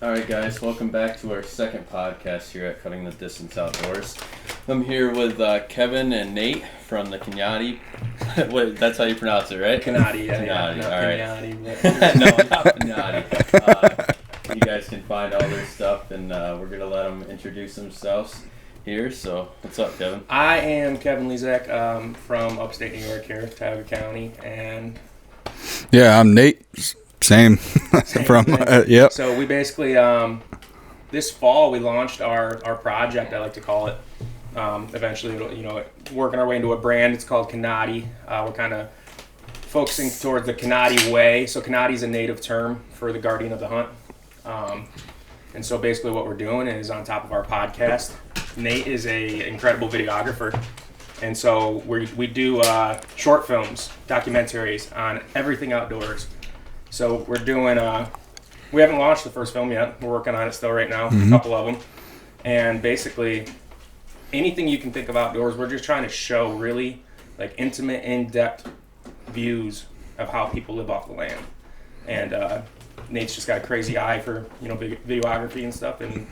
All right, guys, welcome back to our second podcast here at Cutting the Distance Outdoors. I'm here with Kevin and Nate from the Kanati. Wait, that's how you pronounce it, right? Kanati, yeah. Kanati, Not all right. Kanati, No, not Kanati. You guys can find all their stuff, and we're going to let them introduce themselves here. So, what's up, Kevin? I am Kevin Lezak from upstate New York here, Tioga County, and... Yeah, I'm Nate. Same. From yep. So we basically this fall we launched our project, I like to call it. Eventually, working our way into a brand. It's called Kanati. We're kind of focusing towards the Kanati way. So Kanati is a native term for the guardian of the hunt. And so basically what we're doing is on top of our podcast, Nate is a incredible videographer. And so we do short films, documentaries on everything outdoors. So we're doing, we haven't launched the first film yet. We're working on it still right now, a couple of them. And basically, anything you can think of outdoors, we're just trying to show really like intimate, in-depth views of how people live off the land. And Nate's just got a crazy eye for, videography and stuff. And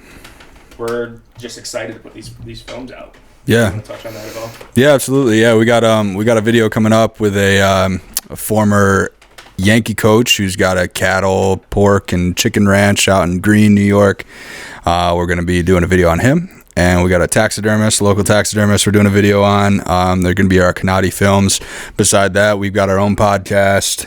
we're just excited to put these films out. Yeah. You want to touch on that at all? Yeah, absolutely. Yeah, we got a video coming up with a former Yankee coach who's got a cattle, pork, and chicken ranch out in Greene, New York. We're going to be doing a video on him. And we got a taxidermist, a local taxidermist we're doing a video on. They're going to be our Kanati films. Beside that, we've got our own podcast.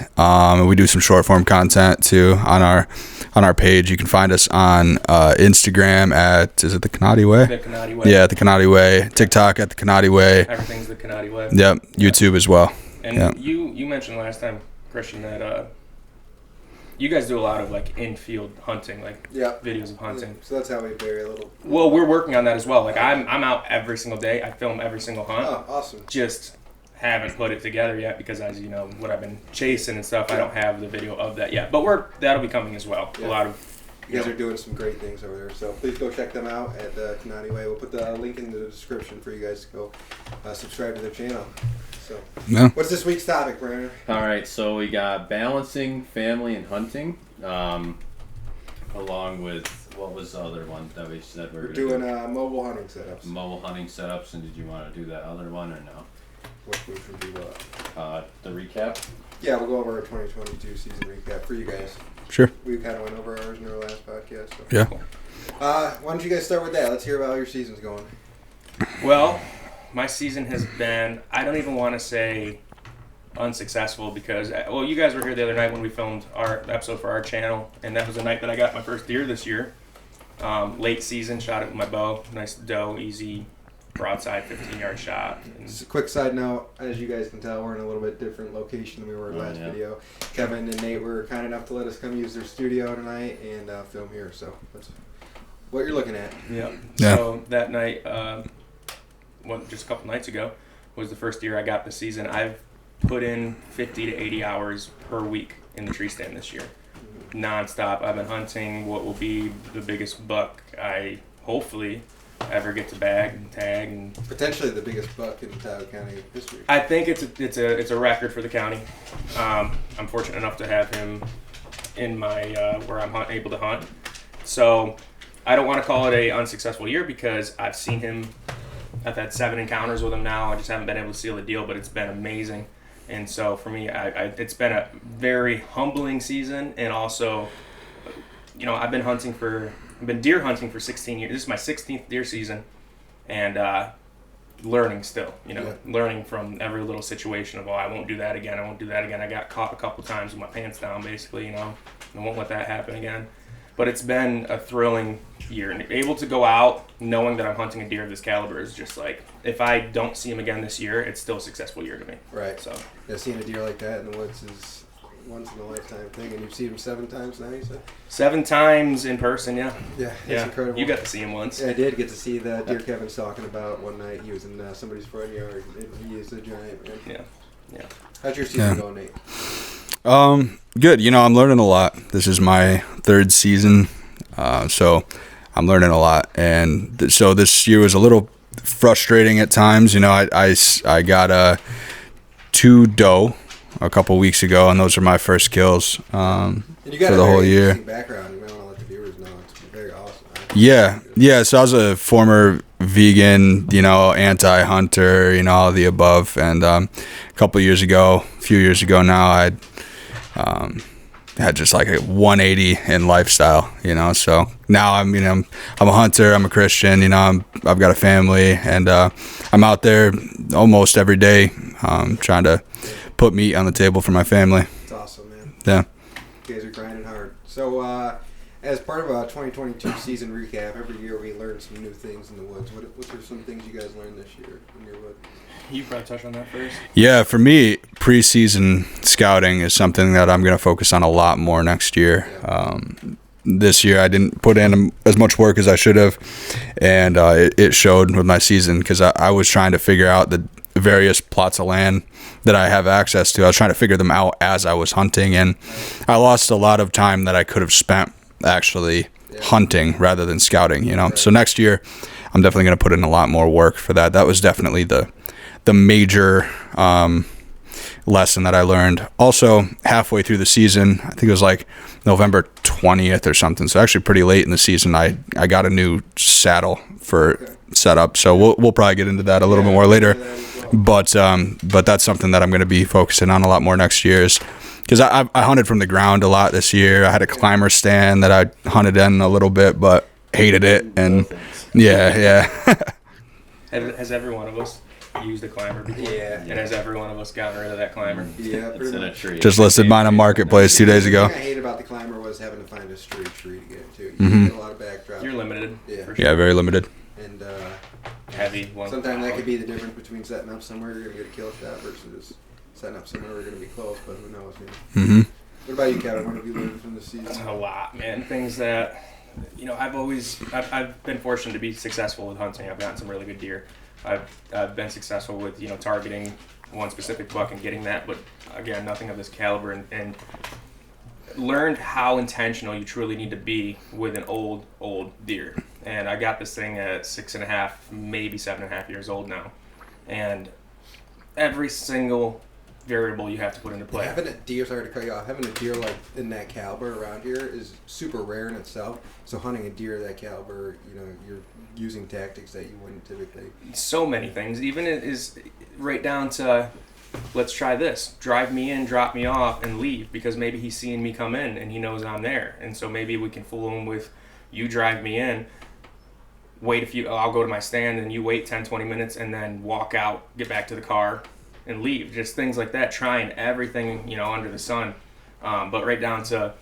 We do some short form content too on our page. You can find us on Instagram at, is it the Kanati Way? The Kanati Way. Yeah, the Kanati Way. TikTok at the Kanati Way. Everything's the Kanati Way. Yep, YouTube as well. And yep. you mentioned last time, Christian, that you guys do a lot of like in-field hunting, like videos of hunting. So that's how we vary a little. Well, we're working on that as well. Like I'm out every single day. I film every single hunt. Oh, awesome. Just haven't put it together yet because, as you know, what I've been chasing and stuff, I don't have the video of that yet. But that'll be coming as well. Yeah. A lot of you guys are doing some great things over there. So please go check them out at Kanati Way. We'll put the link in the description for you guys to go subscribe to their channel. So, What's this week's topic, Brandon? All right, so we got balancing family and hunting, along with, what was the other one that we said we're doing mobile hunting setups. Mobile hunting setups, and did you want to do that other one or no? Which would be what? The recap? Yeah, we'll go over our 2022 season recap for you guys. Sure. We kind of went over ours in our last podcast. So. Yeah. Why don't you guys start with that? Let's hear about how your season's going. Well, my season has been, I don't even want to say unsuccessful because, well, you guys were here the other night when we filmed our episode for our channel, and that was the night that I got my first deer this year. Late season, shot it with my bow, nice doe, easy broadside 15-yard shot. Just a quick side note, as you guys can tell, we're in a little bit different location than we were last video. Kevin and Nate were kind enough to let us come use their studio tonight and film here, so that's what you're looking at. Yeah. Yeah. So that night, just a couple nights ago, was the first deer I got this season. I've put in 50 to 80 hours per week in the tree stand this year. Non-stop. I've been hunting what will be the biggest buck I hopefully ever get to bag and tag, and potentially the biggest buck in Tioga County history. I think it's a record for the county. I'm fortunate enough to have him in my where I'm able to hunt. So I don't want to call it a unsuccessful year because I've seen him. I've had 7 encounters with him now. I just haven't been able to seal the deal, but it's been amazing. And so for me, it's been a very humbling season, and also, I've been deer hunting for 16 years. This is my 16th deer season, and learning still, learning from every little situation of, I won't do that again. I got caught a couple times with my pants down, basically, I won't let that happen again. But it's been a thrilling year, and able to go out knowing that I'm hunting a deer of this caliber is just like, if I don't see him again this year, it's still a successful year to me. Right. So yeah, seeing a deer like that in the woods is once in a lifetime thing, and you've seen him 7 times now, you said? 7 times in person, yeah. Yeah, that's incredible. You got to see him once. Yeah, I did get to see the deer Kevin's talking about one night. He was in somebody's front yard, and he is a giant, man. Yeah. How's your season going, Nate? Good. I'm learning a lot. This is my 3rd season, so I'm learning a lot. And so this year was a little frustrating at times. I got 2 doe a couple weeks ago, and those are my first kills and you got for the whole year. Background. You might want to let the viewers know That's very awesome. Yeah. So I was a former vegan, anti-hunter, all of the above. And a few years ago now, I had just like a 180 in lifestyle, So now I'm a hunter. I'm a Christian. I've got a family, and I'm out there almost every day, trying to put meat on the table for my family. It's awesome, man. Yeah. You guys are grinding hard. So, as part of a 2022 season recap, every year we learn some new things in the woods. What are some things you guys learned this year in your wood? You probably touch on that first. Yeah, for me, preseason scouting is something that I'm going to focus on a lot more next year. This year I didn't put in as much work as I should have, and it showed with my season because I was trying to figure out the various plots of land that I have access to. I was trying to figure them out as I was hunting, and I lost a lot of time that I could have spent actually hunting rather than scouting, Right. So next year I'm definitely going to put in a lot more work for that. That was definitely the major lesson that I learned. Also, halfway through the season, I think it was like November 20th or something, so actually pretty late in the season, I got a new saddle for setup. So we'll probably get into that a little bit more later. But that's something that I'm going to be focusing on a lot more next year, is because I hunted from the ground a lot this year. I had a climber stand that I hunted in a little bit, but hated it. And yeah. Has every one of us used a climber before? Yeah. And has every one of us gotten rid of that climber? Yeah, It's pretty in a much. tree. Just listed mine on Marketplace 2 days The ago. thing I hated about the climber was having to find a straight tree to get to. You get a lot of backdrop. You're limited. Yeah. For sure. Yeah, very limited. And Heavy one. sometimes that could be the difference between setting up somewhere you're going to get a kill shot versus setting up somewhere we're going to be close, but who knows. Mm-hmm. What about you, Kevin? What have you learned from this season? A lot, man. Things that, I've been fortunate to be successful with hunting. I've gotten some really good deer. I've been successful with, targeting one specific buck and getting that, but again, nothing of this caliber, and learned how intentional you truly need to be with an old deer. And I got this thing at 6.5, maybe 7.5 years old now. And every single variable you have to put into play. Having a deer, sorry to cut you off, having a deer like in that caliber around here is super rare in itself. So hunting a deer that caliber, you're using tactics that you wouldn't typically. So many things. Even it is right down to, let's try this. Drive me in, drop me off, and leave, because maybe he's seeing me come in and he knows I'm there. And so maybe we can fool him with, you drive me in, I'll go to my stand and you wait 10, 20 minutes and then walk out, get back to the car, and leave. Just things like that, trying everything, under the sun. But right down to,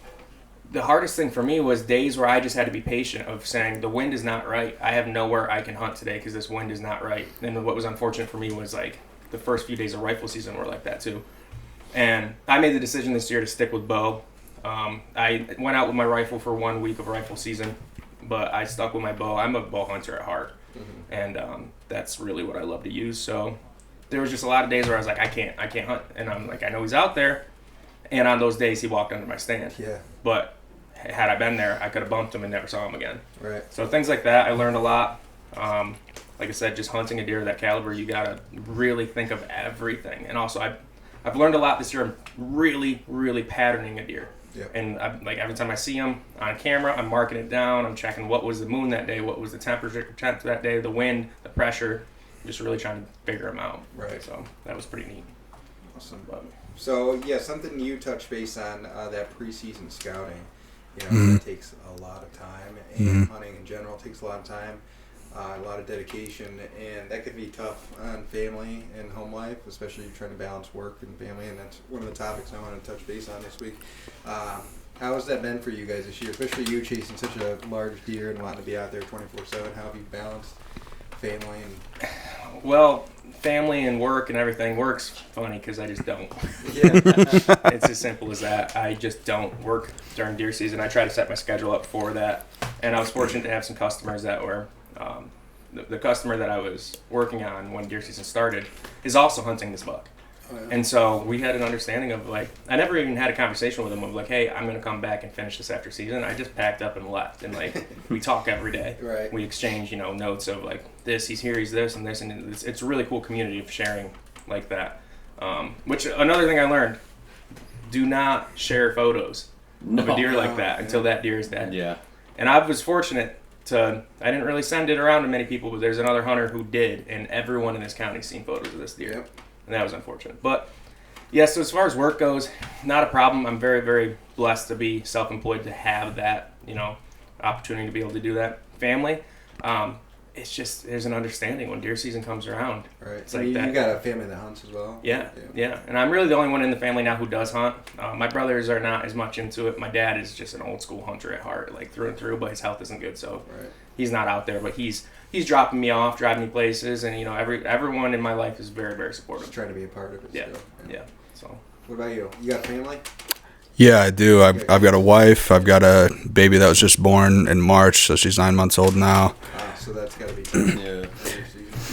the hardest thing for me was days where I just had to be patient of saying, the wind is not right. I have nowhere I can hunt today because this wind is not right. And what was unfortunate for me was like the first few days of rifle season were like that too. And I made the decision this year to stick with bow. I went out with my rifle for 1 week of rifle season, but I stuck with my bow. I'm a bow hunter at heart. And that's really what I love to use. So there was just a lot of days where I was like, I can't hunt. And I'm like, I know he's out there. And on those days, he walked under my stand. Yeah. But had I been there, I could have bumped him and never saw him again. Right. So things like that, I learned a lot. Like I said, just hunting a deer of that caliber, you gotta really think of everything. And also, I've learned a lot this year. I'm really, really patterning a deer. Yep. And every time I see him on camera, I'm marking it down. I'm checking what was the moon that day, what was the temperature that day, the wind, the pressure. Just really trying to figure him out. Right. So that was pretty neat. Awesome. But, So, something you touched base on, that preseason scouting, that takes a lot of time, and hunting in general takes a lot of time, a lot of dedication, and that could be tough on family and home life, especially trying to balance work and family, and that's one of the topics I want to touch base on this week. How has that been for you guys this year, especially you chasing such a large deer and wanting to be out there 24/7? How have you balanced family and... Well, family and work and everything works funny because I just don't. Yeah. It's as simple as that. I just don't work during deer season. I try to set my schedule up for that. And I was fortunate to have some customers that were, the customer that I was working on when deer season started is also hunting this buck. Oh, yeah. And so we had an understanding of I never even had a conversation with him of hey, I'm going to come back and finish this after season. I just packed up and left. And we talk every day. Right. We exchange, notes of this, he's here, he's this, and this. And it's a really cool community of sharing like that. Which another thing I learned, do not share photos of a deer like that until that deer is dead. Yeah. And I was fortunate I didn't really send it around to many people, but there's another hunter who did, and everyone in this county's seen photos of this deer. Yep. And that was unfortunate. But yeah, so as far as work goes, not a problem. I'm very, very blessed to be self-employed, to have that, opportunity to be able to do that. Family, it's just, there's an understanding when deer season comes around. Right. It's like like you that. got a family that hunts as well. Yeah. And I'm really the only one in the family now who does hunt. My brothers are not as much into it. My dad is just an old school hunter at heart, like through and through, but his health isn't good, so he's not out there. But he's dropping me off, driving me places, and everyone in my life is very, very supportive. Just trying to be a part of it. Yeah. Still. Yeah. So. What about you? You got family? Yeah, I do. I've got a wife. I've got a baby that was just born in March, so she's 9 months old now. So that's got to be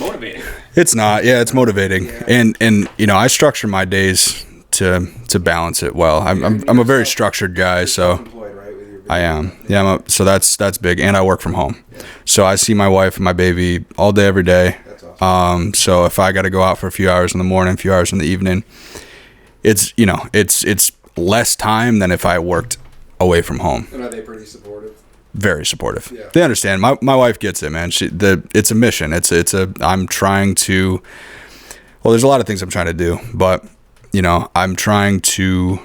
Motivating. It's not. Yeah, it's motivating. Yeah. And I structure my days to balance it well. I'm a very structured guy, so self-employed, right, with your I am. Yeah, so that's big, and I work from home. Yeah. So I see my wife and my baby all day, every day. That's awesome. So if I got to go out for a few hours in the morning, a few hours in the evening, it's less time than if I worked away from home. And are they pretty supportive? Very supportive. Yeah. They understand. My wife gets it, man. It's a mission. I'm trying to. Well, there's a lot of things I'm trying to do, but I'm trying to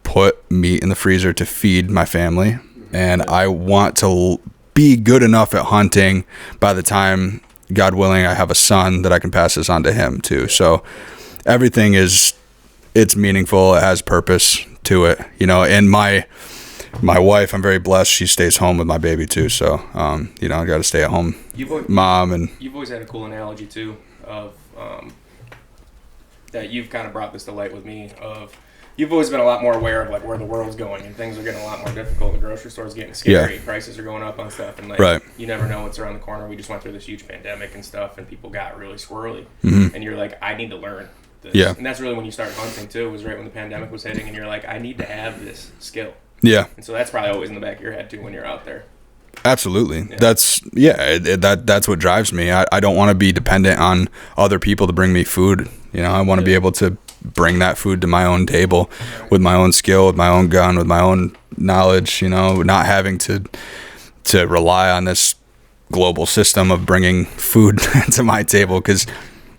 put meat in the freezer to feed my family, and I want to be good enough at hunting by the time, God willing, I have a son that I can pass this on to him too. So everything it's meaningful. It has purpose to it, and my wife, I'm very blessed. She stays home with my baby too. So, I got to stay at home mom. And you've always had a cool analogy too of, that you've kind of brought this to light with me of, you've always been a lot more aware of like where the world's going, and things are getting a lot more difficult. The grocery store's getting scary. Yeah. Prices are going up on stuff, and like Right. you never know what's around the corner. We just went through this huge pandemic and stuff, and people got really squirrely. Mhm. And you're like, I need to learn this. Yeah. And that's really when you started hunting too. Was right when the pandemic was hitting, and you're like, I need to have this skill. yeah, And so that's probably always in the back of your head too when you're out there. absolutely. Yeah. That's what drives me. I don't want to be dependent on other people to bring me food. I want to be able to bring that food to my own table with my own skill, with my own gun, with my own knowledge, not having to rely on this global system of bringing food to my table, because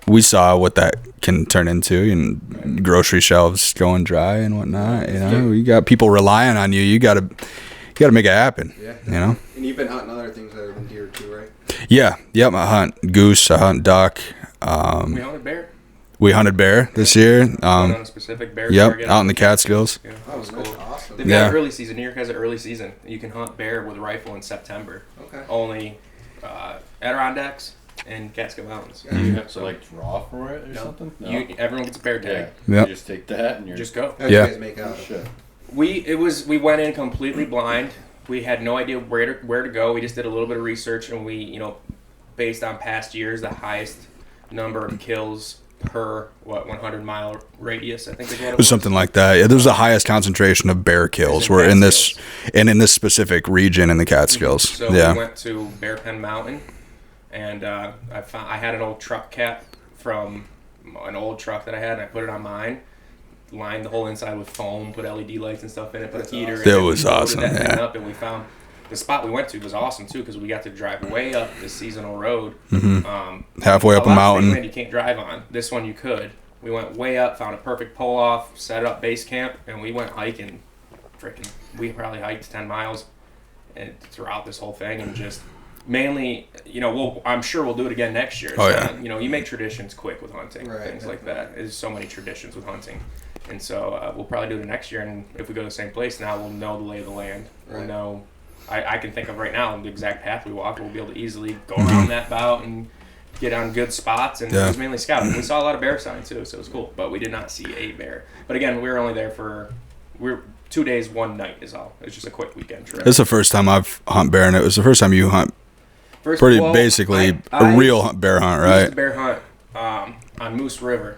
we saw what that can turn into, and grocery shelves going dry and whatnot. You got people relying on you. You got to make it happen. Yeah. And you've been hunting other things other than deer too, right? Yeah. Yep. I hunt goose. I hunt duck. We hunted bear. We hunted bear this year. Went on a specific bear Yep. target. Out in the Catskills. Yeah, Oh, that was that's cool. awesome. They've got an early season. New York has an early season. You can hunt bear with a rifle in September. Okay. Only Adirondacks and Catskill Mountains. Yeah. Do you have to like draw for it or No. something? No. Everyone gets a bear yeah. tag. Yep. You just take that and you're Just go. How do Yeah. you guys make out? Oh, shit. We went in completely blind. We had no idea where to go. We just did a little bit of research, and we, based on past years, the highest number of kills per 100-mile radius, I think is what it It was something like that. Yeah, there was the highest concentration of bear kills were in this specific region in the Catskills. So Yeah. we went to Bear Pen Mountain, and I had an old truck cap from an old truck that I had, and I put it on mine. Lined the whole inside with foam, put LED lights and stuff in it, put a heater in it. It was We loaded awesome, that thing yeah. up, and we found the spot we went to was awesome too, because we got to drive way up this seasonal road. Halfway up a lot of mountain. state land you can't drive on. This one you could. We went way up, found a perfect pull off, set up base camp, and we went hiking. We probably hiked 10 miles and throughout this whole thing, and just mainly, I'm sure we'll do it again next year. Oh, It's yeah. not- you make traditions quick with hunting, Right. things like that. There's so many traditions with hunting. And so we'll probably do it next year, and if we go to the same place now, we'll know the lay of the land. We'll Right. know, I can think of right now the exact path we walked. We'll be able to easily go around that bout and get on good spots, and Yeah. it was mainly scouting. We saw a lot of bear signs too, so it was cool, but we did not see a bear. But again, we were only there for 2 days, 1 night is all. It was just a quick weekend trip. It's the first time I've hunt bear, and it was the first time you hunt basically a real bear hunt, We used right? to bear hunt on Moose River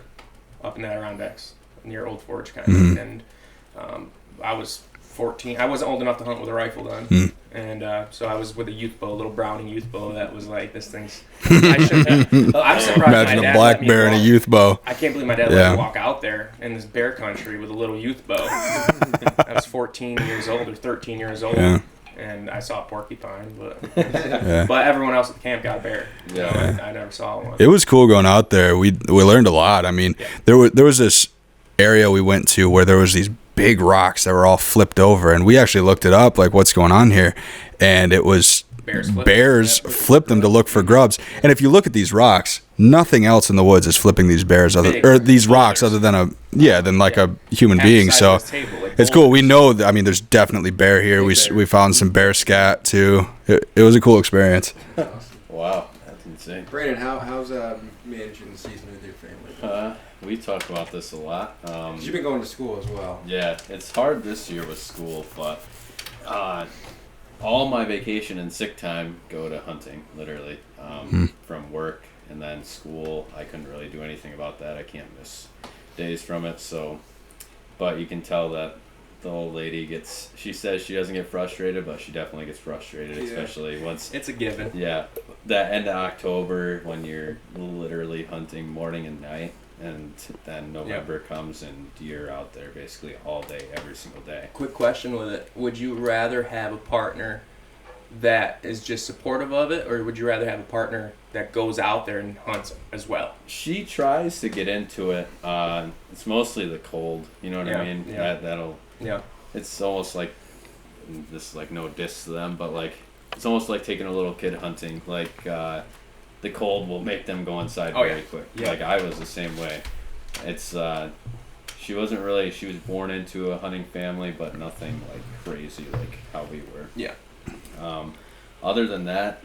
up in the Adirondacks near Old Forge kind of, Mm-hmm. and I was 14. I wasn't old enough to hunt with a rifle then, Mm. and so I was with a youth bow, a little Browning youth bow that was like this thing's. I shouldn't have. I'm surprised Imagine my a dad black let me bear and a walk. youth bow. I can't believe my dad let me walk out there in this bear country with a little youth bow. I was 14 years old or 13 years old. Yeah. and I saw a porcupine, but Yeah. but everyone else at the camp got a bear. Yeah. I never saw one. It was cool going out there. We learned a lot. I mean, there was this area we went to where there was these big rocks that were all flipped over, and we actually looked it up, like, what's going on here, and it was bears flipped them to look for grubs. And if you look at these rocks, nothing else in the woods is flipping these bears these rocks other than a human being. So it's cool. We know that, I mean, there's definitely bear here. We found some bear scat too. It was a cool experience. Wow, that's insane. Brandon, how's managing the season with your family? We talk about this a lot. 'Cause you've been going to school as well. Yeah, it's hard this year with school, but all my vacation and sick time go to hunting, literally, from work, and then school. I couldn't really do anything about that. I can't miss days from it. So, but you can tell that the old lady she says she doesn't get frustrated, but she definitely gets frustrated, especially once It's a given. Yeah, that end of October when you're literally hunting morning and night, and then November comes and you're out there basically all day, every single day. Quick question with it. Would you rather have a partner that is just supportive of it, or would you rather have a partner that goes out there and hunts as well? She tries to get into it. It's mostly the cold, you know what I mean? Yeah. That'll. Yeah. It's almost like, this is like no diss to them, but like it's almost like taking a little kid hunting. Like the cold will make them go inside very quick. Yeah. Like I was the same way. It's she was born into a hunting family, but nothing like crazy like how we were. Yeah. Other than that,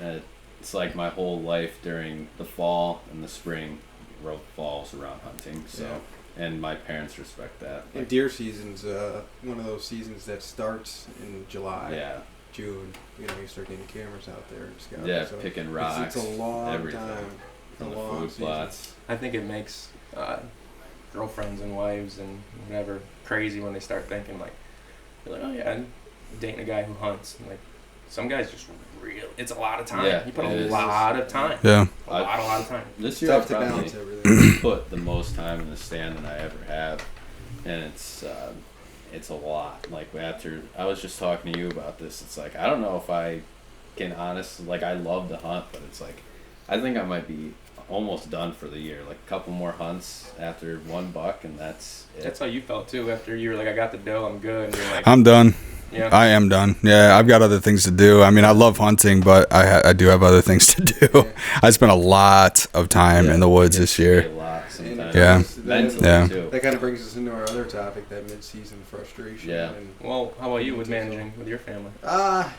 it's like my whole life during the fall and the spring revolves around hunting. So, and my parents respect that. And deer season's one of those seasons that starts in July. Yeah. June. You know, you start getting cameras out there and scouting. Yeah, so picking rocks. It's a long everything. time. From a the long food plots. I think it makes girlfriends and wives and whatever crazy when they start thinking like, you're like, oh yeah, I'm dating a guy who hunts. And like, some guys just it's a lot of time. Yeah, you put it a is. lot of time. Yeah. A lot of time. This year Tough I to probably balance everything. put the most time in the stand than I ever have, and it's a lot. Like after I was just talking to you about this, it's like I don't know if I can like I love to hunt, but it's like I think I might be almost done for the year. Like a couple more hunts after one buck, and that's it. That's how you felt too after you were like, I got the doe, I'm good. And you're like, I'm done. Yeah. I am done. Yeah, I've got other things to do. I mean, I love hunting, but I do have other things to do. Yeah. I spent a lot of time in the woods this A year. lot sometimes. Yeah. Mentally Yeah. too. That kind of brings us into our other topic, that mid-season frustration. Yeah. And, well, how about you with managing with your family? well,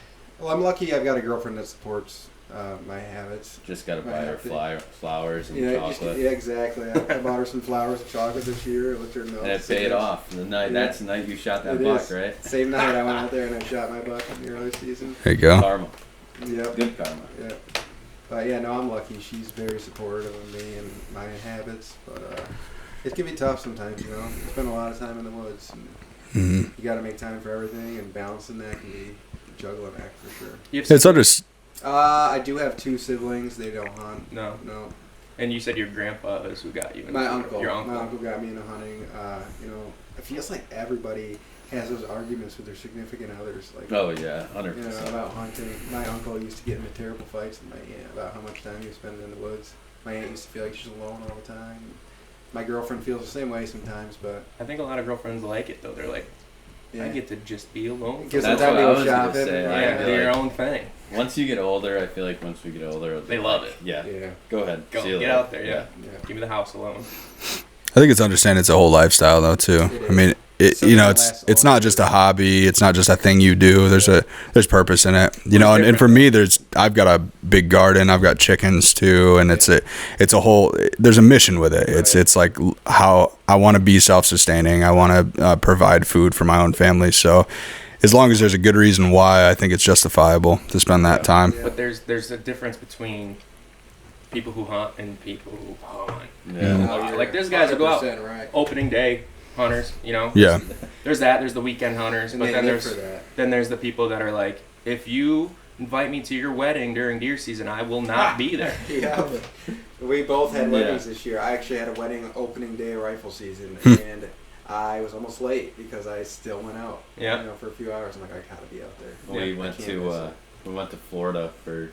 I'm lucky I've got a girlfriend that supports my habits. Just gotta buy her flowers and Yeah, chocolate. yeah, exactly. I bought her some flowers and chocolate this year. Let her know. And it paid off. That's the night you shot that It buck, is. right? Same night I went out there and I shot my buck in the early season. There you go. Karma. Yep. Good karma. Yeah. But yeah, no, I'm lucky. She's very supportive of me and my habits. But it can be tough sometimes, you know. I spend a lot of time in the woods. And Mm-hmm. you got to make time for everything, and balancing that can be a juggling act for sure. It's I do have two siblings. They don't hunt. No. No. And you said your grandpa is who got you into My uncle. Your uncle. My uncle got me into hunting. You know, it feels like everybody has those arguments with their significant others. Like, Oh yeah, 100%. you know, about hunting. My uncle used to get into terrible fights with my aunt about how much time he was spending in the woods. My aunt used to feel like she's alone all the time. My girlfriend feels the same way sometimes, but I think a lot of girlfriends like it though. They're like, yeah. I get to just be alone. Get That's some time what to I go was gonna shopping. say. I Yeah, feel do your like- own thing. Once you get older, I feel like once we get older, They love it. Yeah. Yeah. Go ahead. Go, See you get later. out there, yeah. Yeah. Give me the house alone. I think it's understanding it's a whole lifestyle though too. It I mean, Something that lasts it's all not just a years. hobby. It's not just a thing you do. There's purpose in it. You know, and for me, I've got a big garden. I've got chickens too, and it's a whole. There's a mission with it. Right. It's like how I want to be self-sustaining. I want to provide food for my own family. So, as long as there's a good reason why, I think it's justifiable to spend that time. Yeah. But there's a difference between people who hunt and people who hunt. Yeah. Oh, you're Like, there's guys that go out 100% right. opening day hunters, you know. Yeah. There's there's the weekend hunters, And but they then live there's for that. then there's the people that are like, if you invite me to your wedding during deer season, I will not be there. Yeah, we both had Yeah. weddings this year. I actually had a wedding opening day of rifle season, and I was almost late because I still went out. Yeah. You know, for a few hours. I'm like, I gotta be out there. We went to Florida for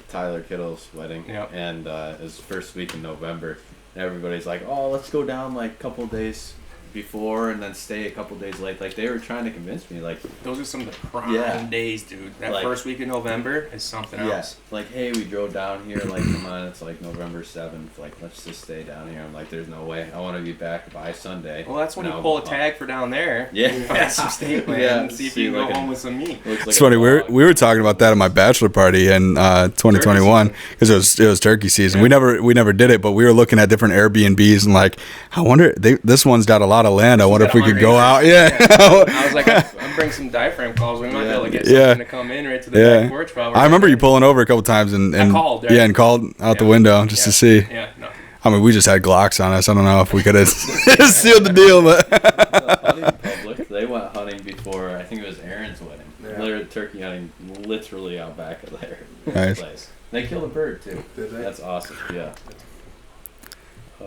Tyler Kittle's wedding, Yep. and it was the first week in November. And everybody's like, "Oh, let's go down like a couple days before and then stay a couple days late." Like they were trying to convince me, like Those are some of the prime Yeah. days, dude. That Like- first week in November is something else. like, hey, we drove down here. Like, come on, it's like November 7th. Like, let's just stay down here. I'm like, there's no way. I want to be back by Sunday. Well, that's when Now you pull a I'm tag for down there. Yeah. Have some steak, man, Yeah, and see if see, you can like go a- home with some meat. Looks like It's a funny. dog. We were talking about that at my bachelor party in 2021 because it was turkey season. Yeah. We never did it, but we were looking at different Airbnbs and like, I wonder this one's got a lot of land. I wonder if we could go out. Yeah. I was like, I'm bring some diaphragm calls. We might be able to get Yeah. something to come in right to the Yeah. back porch. While we're I remember there. you pulling over a couple times and called, right? yeah, and called out the Yeah. window just to see. Yeah, no. I mean, we just had Glocks on us. I don't know if we could have sealed the deal, but The hunting public, they went hunting before, I think it was Aaron's wedding. Yeah. They were turkey hunting literally out back of their Nice. place. They killed a bird too. Did they? That's awesome. Yeah.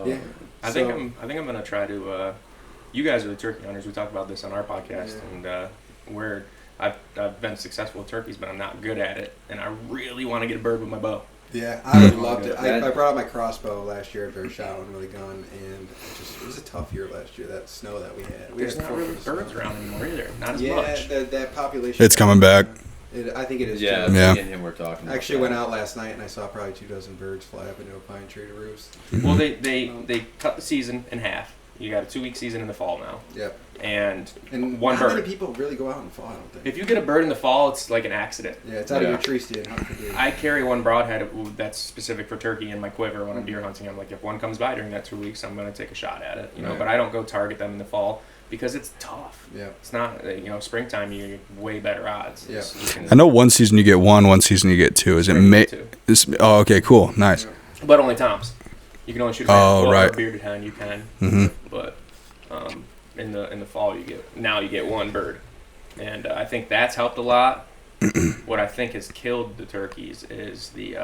Yeah. I think I'm gonna try to. You guys are the turkey hunters. We talked about this on our podcast, Yeah. and I've been successful with turkeys, but I'm not good at it, and I really want to get a bird with my bow. Yeah, I would loved it. That- I brought out my crossbow last year after I shot one really gun, and it was a tough year last year. That snow that we had. We There's had not 4 really foot of birds snow. around anymore either. Not as Yeah, much. that population. It's coming back. I think it is. Yeah, too. Yeah. me and him were talking. I actually went out last night and I saw probably 24 birds fly up into a pine tree to roost. Well, they cut the season in half. You got a 2-week season in the fall now, Yep. and And one not bird. many people really go out in the fall, I don't think. If you get a bird in the fall, it's like an accident. Yeah, it's out of Yeah. your tree stand. How could you? I carry one broadhead that's specific for turkey in my quiver when I'm deer hunting. I'm like, if one comes by during that 2 weeks, I'm going to take a shot at it. You know, Right. but I don't go target them in the fall because it's tough. Yeah. It's not, springtime, you're way better odds. Yeah. You can- I know one season you get one season you get two. Is it May? Two. Oh, okay, cool, nice. But only toms. You can only shoot a Oh, well, right. a bearded hen. You can, Hmm. but in the fall you get one bird, and I think that's helped a lot. What I think has killed the turkeys is the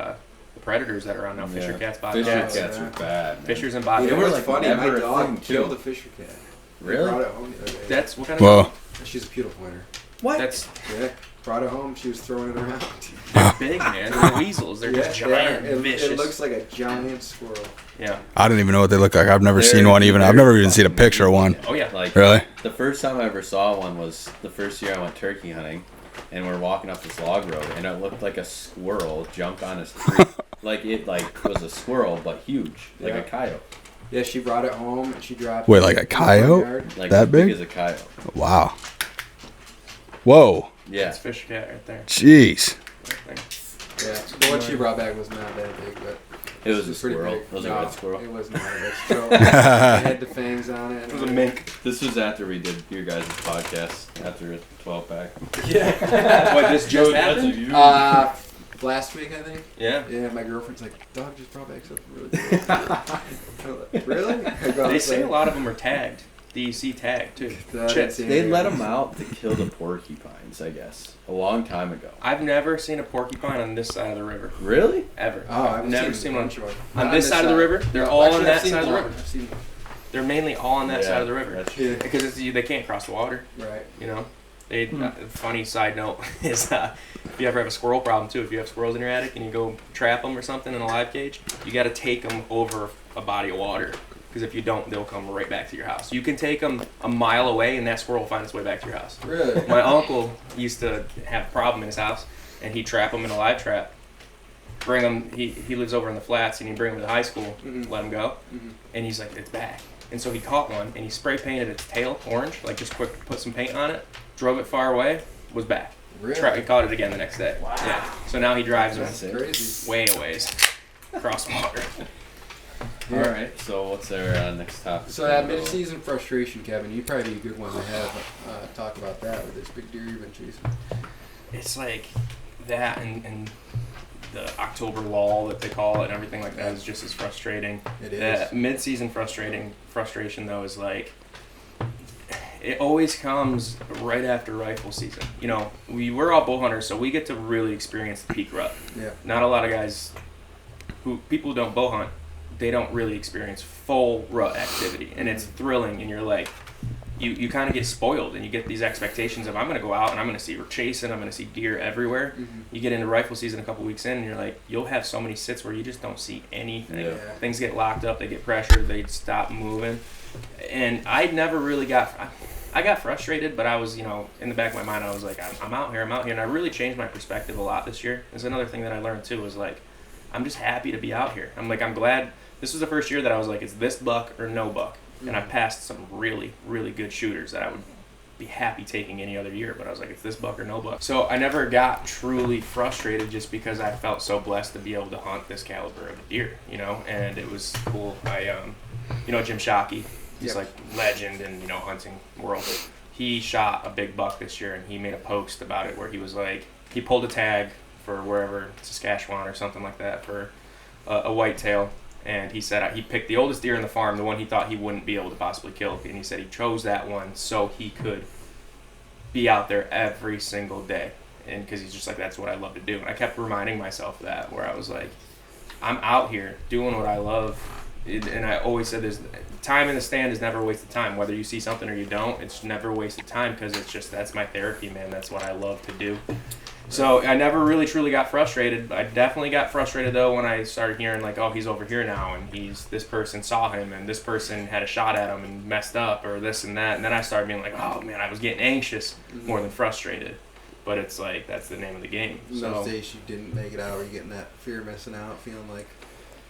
predators that are on now. Fisher cats, Fisher bobcats, cats are bad. Man. fishers and You know bobcats. were what's like funny? never My a dog thing, killed too. a fisher cat. Really? Brought it home the other day. That's what kind of. Whoa. She's a poodle pointer. What? That's Yeah. Brought it home. She was throwing it around. they're big, man. They're weasels. They're just Yeah, giant, it, vicious. it looks like a giant squirrel. Yeah. I don't even know what they look like. I've never They're- seen one even. I've they're never even seen a fucking picture of one. Oh yeah. Like Really? the first time I ever saw one was the first year I went turkey hunting, and we're walking up this log road, and it looked like a squirrel jumped on his tree. It was a squirrel, but huge, like Yeah. a coyote, Yeah, she brought it home and she dropped Wait, it like a in the coyote? yard. like That as big big? as a coyote. Wow. Whoa. Yeah. That's fish cat right there. Jeez. Right there. Yeah, the one she brought back was not that big, but It was a was pretty squirrel. big. It was a No, red squirrel. It was not a red squirrel. It had the fangs on it. It was a mink. This was after we did your guys' podcast after a 12-pack. Yeah. What, this just happened? Last week, I think. Yeah. Yeah, my girlfriend's like, dog just brought back something really good. I'm like, really? I go They outside. say a lot of them are tagged. DEC tagged too. I Shit. didn't see They any let of them out to kill the porcupines, I guess, a long time ago. I've never seen a porcupine on this side of the river. Really? Ever. Oh, I've never seen one. one. On this side of the river? They're all on that side of the river. I've seen one. They're mainly all on that Yeah, side of the river. that's- Yeah. Because they can't cross the water, Right. you know? Funny side note is if you ever have a squirrel problem too, if you have squirrels in your attic and you go trap them or something in a live cage, you got to take them over a body of water. Because if you don't, they'll come right back to your house. You can take them a mile away and that squirrel will find its way back to your house. Really? My uncle used to have a problem in his house, and he'd trap them in a live trap. Bring them. He lives over in the flats, and he'd bring them to the high school, let them go, and he's like, it's back. And so he caught one, and he spray painted its tail orange, like just quick, put some paint on it, drove it far away, was back. Really? He caught it again the next day. Wow. Yeah. So now he drives That's them Crazy. way a ways across water. All right. So what's our next topic? So that mid-season frustration, Kevin, you'd probably be a good one to have talk about that with this big deer you've been chasing. It's like that and the October lull that they call it and everything like that is just as frustrating. It is. That mid-season frustration though is like it always comes right after rifle season. You know, we're all bow hunters, so we get to really experience the peak rut. Yeah. Not a lot of guys people who don't bow hunt, they don't really experience full rut activity, and it's thrilling. And you're like, you kind of get spoiled, and you get these expectations of, I'm going to go out and I'm going to see, we're chasing, I'm going to see deer everywhere. You get into rifle season a couple weeks in, and you're like, you'll have so many sits where you just don't see anything. Yeah. Things get locked up, they get pressured, they stop moving. And I never really I got frustrated, but I was, in the back of my mind, I was like, I'm out here, and I really changed my perspective a lot this year. There's another thing that I learned too, was like, I'm just happy to be out here. I'm glad. This was the first year that I was like, it's this buck or no buck. And I passed some really, really good shooters that I would be happy taking any other year. But I was like, it's this buck or no buck. So I never got truly frustrated, just because I felt so blessed to be able to hunt this caliber of a deer, and it was cool. I, Jim Shockey, he's like legend in, hunting world. He shot a big buck this year, and he made a post about it where he was like, he pulled a tag for wherever, Saskatchewan or something like that, for a whitetail. And he said he picked the oldest deer in the farm, the one he thought he wouldn't be able to possibly kill. And he said he chose that one so he could be out there every single day. And because he's just like, that's what I love to do. And I kept reminding myself of that, where I was like, I'm out here doing what I love. And I always said this, time in the stand is never a waste of time. Whether you see something or you don't, it's never a waste of time, because it's just, that's my therapy, man. That's what I love to do. So I never really truly got frustrated. I definitely got frustrated though when I started hearing like, oh, he's over here now, and this person saw him, and this person had a shot at him and messed up, or this and that. And then I started being like, oh man, I was getting anxious more than frustrated. But it's like, that's the name of the game. So those days you didn't make it out, were you getting that fear of missing out, feeling like?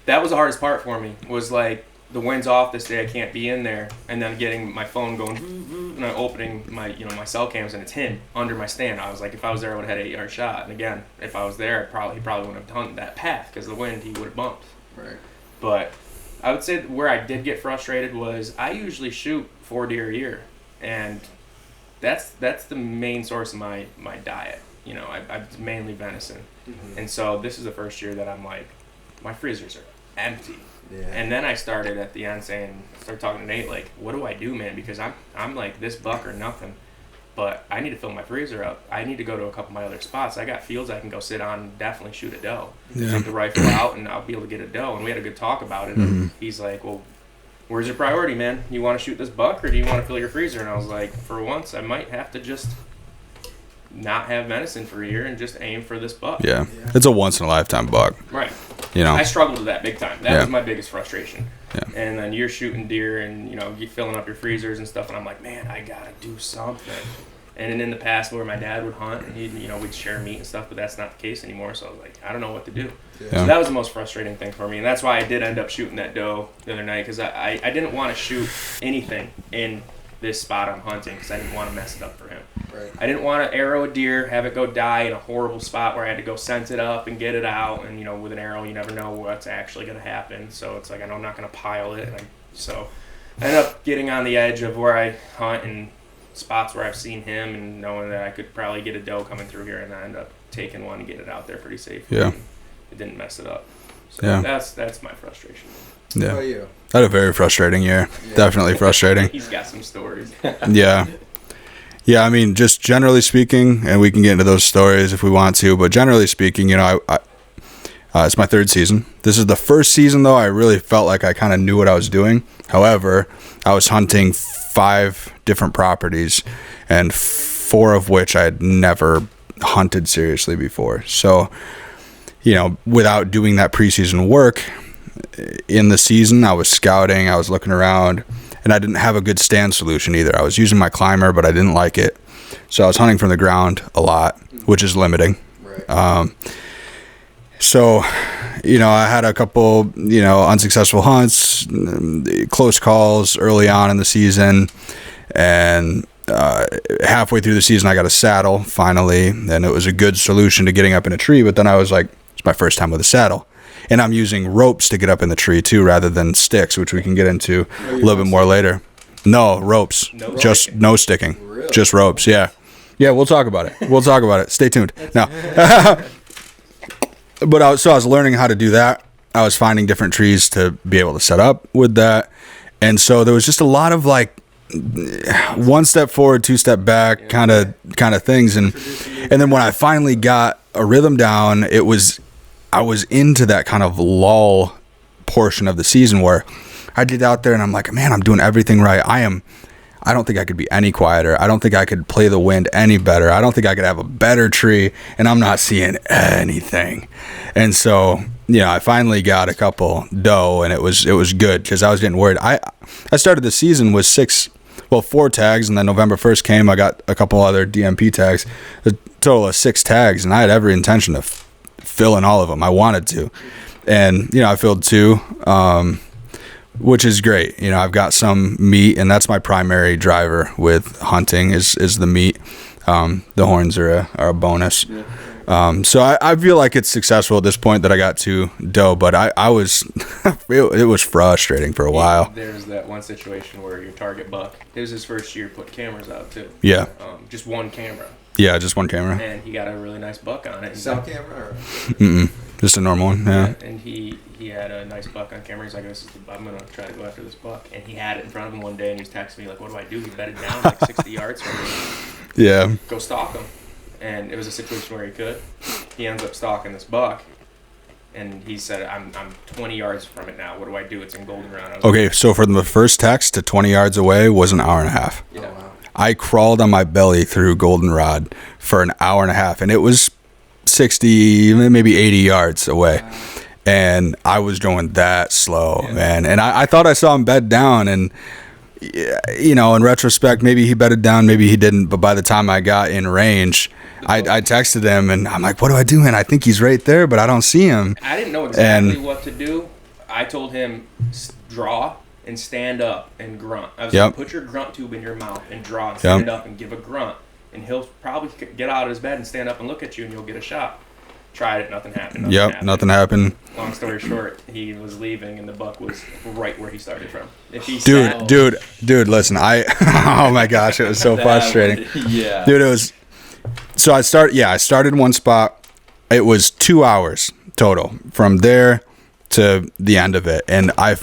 That was the hardest part for me, was like, the wind's off this day, I can't be in there, and then getting my phone going, and I'm opening my my cell cams, and it's him under my stand. I was like, if I was there, I would have had an 8-yard shot. And again, if I was there, he probably wouldn't have done that path, because the wind, he would have bumped. Right. But I would say where I did get frustrated was, I usually shoot 4 deer a year, and that's the main source of my diet. I'm mainly venison, and so this is the first year that I'm like, my freezers are empty. Yeah. And then I started at the end started talking to Nate, like, what do I do, man? Because I'm like, this buck or nothing, but I need to fill my freezer up. I need to go to a couple of my other spots. I got fields I can go sit on and definitely shoot a doe. Yeah. Take the rifle out, and I'll be able to get a doe. And we had a good talk about it. And he's like, well, where's your priority, man? You want to shoot this buck, or do you want to fill your freezer? And I was like, for once, I might have to just not have venison for a year and just aim for this buck. Yeah. It's a once in a lifetime buck. Right. I struggled with that big time. That was my biggest frustration. Yeah. And then you're shooting deer, and you're filling up your freezers and stuff, and I'm like, man, I gotta do something. And in the past, where my dad would hunt, and we'd share meat and stuff, but that's not the case anymore. So I was like, I don't know what to do. Yeah. So that was the most frustrating thing for me, and that's why I did end up shooting that doe the other night, because I didn't want to shoot anything in this spot I'm hunting, because I didn't want to mess it up for him. Right. I didn't want to arrow a deer, have it go die in a horrible spot where I had to go scent it up and get it out. And with an arrow, you never know what's actually going to happen. So it's like, I know I'm not going to pile it. So I ended up getting on the edge of where I hunt and spots where I've seen him, and knowing that I could probably get a doe coming through here, and I ended up taking one and getting it out there pretty safely. Yeah. It didn't mess it up. So that's my frustration. Yeah. How about you? I had a very frustrating year. Yeah. Definitely frustrating. He's got some stories. Yeah. Yeah, I mean, just generally speaking, and we can get into those stories if we want to, but generally speaking, it's my 3rd season. This is the first season, though, I really felt like I kind of knew what I was doing. However, I was hunting 5 different properties, and 4 of which I had never hunted seriously before. So, without doing that preseason work, in the season, I was scouting, I was looking around, and I didn't have a good stand solution either. I was using my climber, but I didn't like it. So I was hunting from the ground a lot, which is limiting. Right. So, I had a couple, unsuccessful hunts, close calls early on in the season, and halfway through the season, I got a saddle finally, and it was a good solution to getting up in a tree. But then I was like, it's my first time with a saddle. And I'm using ropes to get up in the tree too, rather than sticks, which we can get into a little bit more later. No, ropes. Just no sticking. Really? Just ropes, yeah. Yeah, we'll talk about it. Stay tuned. No. But I was learning how to do that. I was finding different trees to be able to set up with that. And so there was just a lot of like 1 step forward, 2 step back kind of things. And then when I finally got a rhythm down, I was into that kind of lull portion of the season where I get out there and I'm like, man, I'm doing everything right. I don't think I could be any quieter. I don't think I could play the wind any better. I don't think I could have a better tree, and I'm not seeing anything. And so, I finally got a couple doe, and it was good because I was getting worried. I started the season with 4 tags, and then November 1st came. I got a couple other DMP tags, a total of 6 tags, and I had every intention of filling all of them. I wanted to, and I filled 2. Which is great. I've got some meat, and that's my primary driver with hunting is the meat. The horns are a bonus. Yeah. So I feel like it's successful at this point that I got 2 doe, but I was it was frustrating for a while. There's that one situation where your target buck, it was his first year putting cameras out too. Yeah. Just one camera. Yeah, just one camera. And he got a really nice buck on it. Cell camera? Or? Mm-mm. Just a normal one, yeah. And he had a nice buck on camera. He's like, I'm going to try to go after this buck. And he had it in front of him one day, and he was texting me, like, what do I do? He bedded down like 60 yards from me. Yeah. Go stalk him. And it was a situation where he could. He ends up stalking this buck. And he said, I'm 20 yards from it now. What do I do? It's in goldenrod. Okay, so from the first text to 20 yards away was an hour and a half. Yeah. Oh, wow. I crawled on my belly through goldenrod for an hour and a half, and it was 60, maybe 80 yards away. And I was going that slow, man. And I thought I saw him bed down, and in retrospect, maybe he bedded down, maybe he didn't. But by the time I got in range, I texted him, and I'm like, what do I do, man? I think he's right there, but I don't see him. I didn't know exactly what to do. I told him, draw and stand up and grunt. I was like, put your grunt tube in your mouth and draw and stand up and give a grunt. And he'll probably get out of his bed and stand up and look at you, and you'll get a shot. Tried it, nothing happened. Nothing happened. Long story short, he was leaving, and the buck was right where he started from. If he dude, listen, oh my gosh, it was so frustrating. Yeah. Dude, it was, so I started one spot. It was 2 hours total from there to the end of it. And I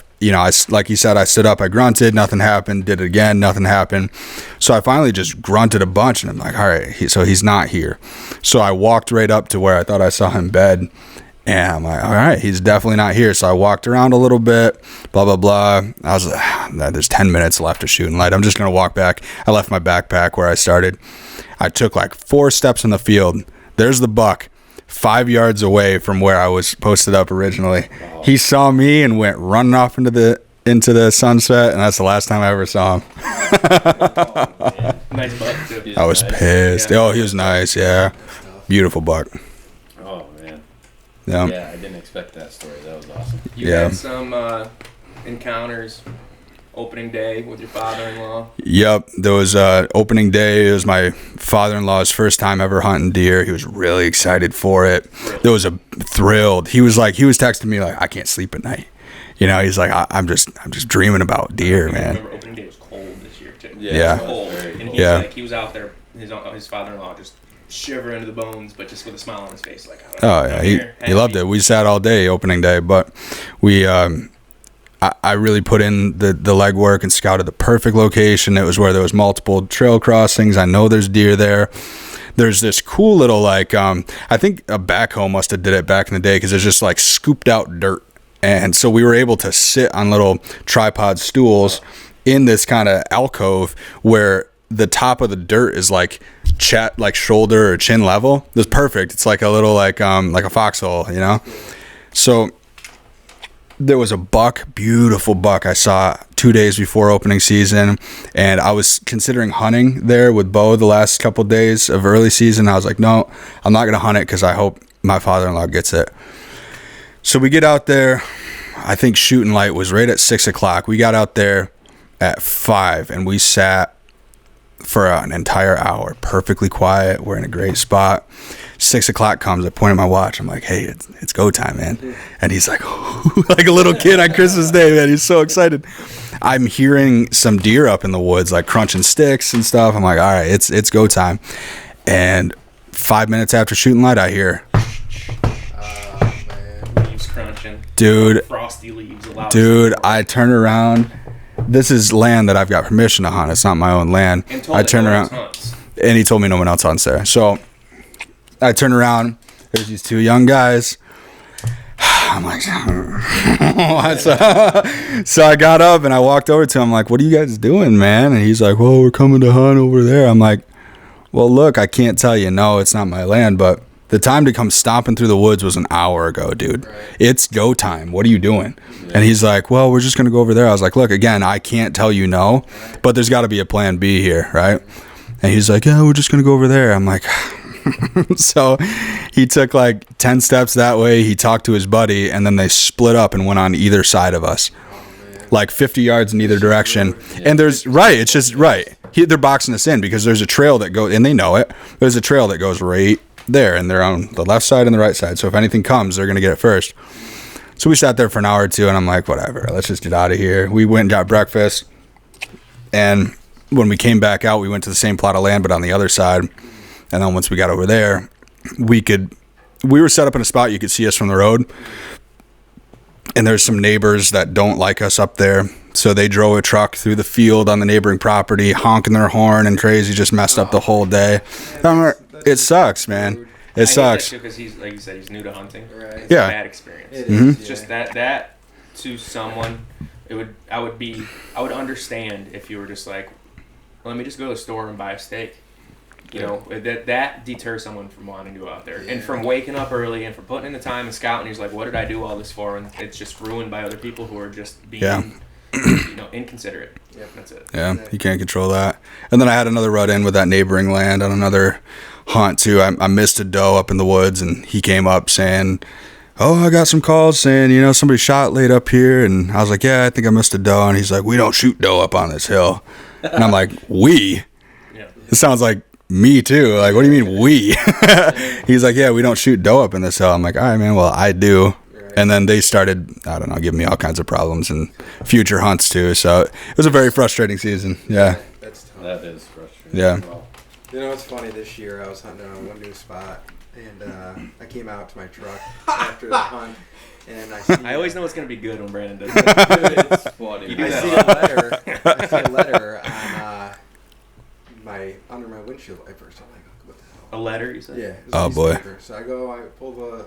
like you said, I stood up, I grunted, nothing happened, did it again, nothing happened. So I finally just grunted a bunch, and I'm like, all right, so he's not here. So I walked right up to where I thought I saw him bed, and I'm like, all right, he's definitely not here. So I walked around a little bit, blah, blah, blah. I was like, there's 10 minutes left of shooting light. I'm just going to walk back. I left my backpack where I started. I took like 4 steps in the field. There's the buck. 5 yards away from where I was posted up originally. Wow. He saw me and went running off into the sunset, and that's the last time I ever saw him. Nice buck too. I was pissed. Oh, he was nice. Yeah, beautiful buck. Oh man. Yeah. Yeah, I didn't expect that story. That was awesome. You had some encounters. Opening day with your father-in-law. Yep, there was opening day. It was my father-in-law's first time ever hunting deer. He was really excited for it. There was thrilled. He was texting me like, I can't sleep at night. He's like, I'm just dreaming about deer, man. I remember opening day was cold this year too. Yeah. It was cold. And he was out there. His father-in-law just shivering to the bones, but just with a smile on his face, like, oh yeah, he loved it. We sat all day opening day, but we. I really put in the legwork and scouted the perfect location. It was where there was multiple trail crossings. I know there's deer there. There's this cool little I think a backhoe must have did it back in the day because it's just like scooped out dirt. And so we were able to sit on little tripod stools in this kind of alcove where the top of the dirt is like shoulder or chin level. It was perfect. It's like a little like a foxhole, So there was a buck, beautiful buck I saw 2 days before opening season, and I was considering hunting there with Bo the last couple of days of early season. I was like, no, I'm not going to hunt it because I hope my father-in-law gets it. So we get out there. I think shooting light was right at 6 o'clock. We got out there at 5, and we sat for an entire hour, perfectly quiet. We're in a great spot. 6 o'clock comes, I point at my watch. I'm like, hey, it's go time, man. And he's like, like a little kid on Christmas Day, man. He's so excited. I'm hearing some deer up in the woods, like crunching sticks and stuff. I'm like, all right, it's go time. And 5 minutes after shooting light, I hear, leaves crunching. Dude, frosty leaves. Dude, I turn around. This is land that I've got permission to hunt. It's not my own land. I turn around, and he told me no one else hunts there. So I turn around. There's these 2 young guys. I'm like, what? So I got up and I walked over to him, like, what are you guys doing, man? And he's like, well, we're coming to hunt over there. I'm like, well, look, I can't tell you, no, it's not my land, but the time to come stomping through the woods was an hour ago, dude. Right. It's go time. What are you doing? Yeah. And he's like, well, we're just going to go over there. I was like, look, again, I can't tell you no, but there's got to be a plan B here, right? And he's like, yeah, we're just going to go over there. I'm like, so he took like 10 steps that way. He talked to his buddy, and then they split up and went on either side of us. Like 50 yards in either direction. And there's, right, it's just, right. They're boxing us in because there's a trail that goes, and they know it. There's a trail that goes right there, and they're on the left side and the right side. So if anything comes, they're going to get it first. So we sat there for an hour or two, and I'm like, whatever, let's just get out of here. We went and got breakfast. And when we came back out, we went to the same plot of land, but on the other side. And then once we got over there, we were set up in a spot you could see us from the road. And there's some neighbors that don't like us up there. So they drove a truck through the field on the neighboring property, honking their horn and crazy, just messed up the whole day. It sucks, man. It sucks. Because he's, like you said, he's new to hunting. Right. It's yeah. a bad experience. It's just that to someone, I would understand if you were just like, let me just go to the store and buy a steak. You know, that deters someone from wanting to go out there. Yeah. And from waking up early and from putting in the time and scouting, he's like, what did I do all this for? And it's just ruined by other people who are just being, inconsiderate. Yeah, that's it. Yeah, you can't control that. And then I had another rut-in with that neighboring land on another hunt, too. I missed a doe up in the woods, and he came up saying, oh, I got some calls saying, somebody shot laid up here. And I was like, yeah, I think I missed a doe. And he's like, we don't shoot doe up on this hill. And I'm like, we? Yeah. It sounds like me too. Like, what do you mean we? He's like, yeah, we don't shoot doe up in this hill. I'm like, all right, man, well, I do. Right. And then they started, I don't know, giving me all kinds of problems and future hunts too. So it was a very frustrating season. Yeah. That's tough. That is frustrating. Yeah. Well, it's funny, this year I was hunting on one new spot, and I came out to my truck after the hunt. And I always know it's going to be good when Brandon does it. It's funny. I see a letter on under my windshield wipers. I'm like, what the hell? A letter, you said? Yeah. Oh, boy. Paper. So I pull the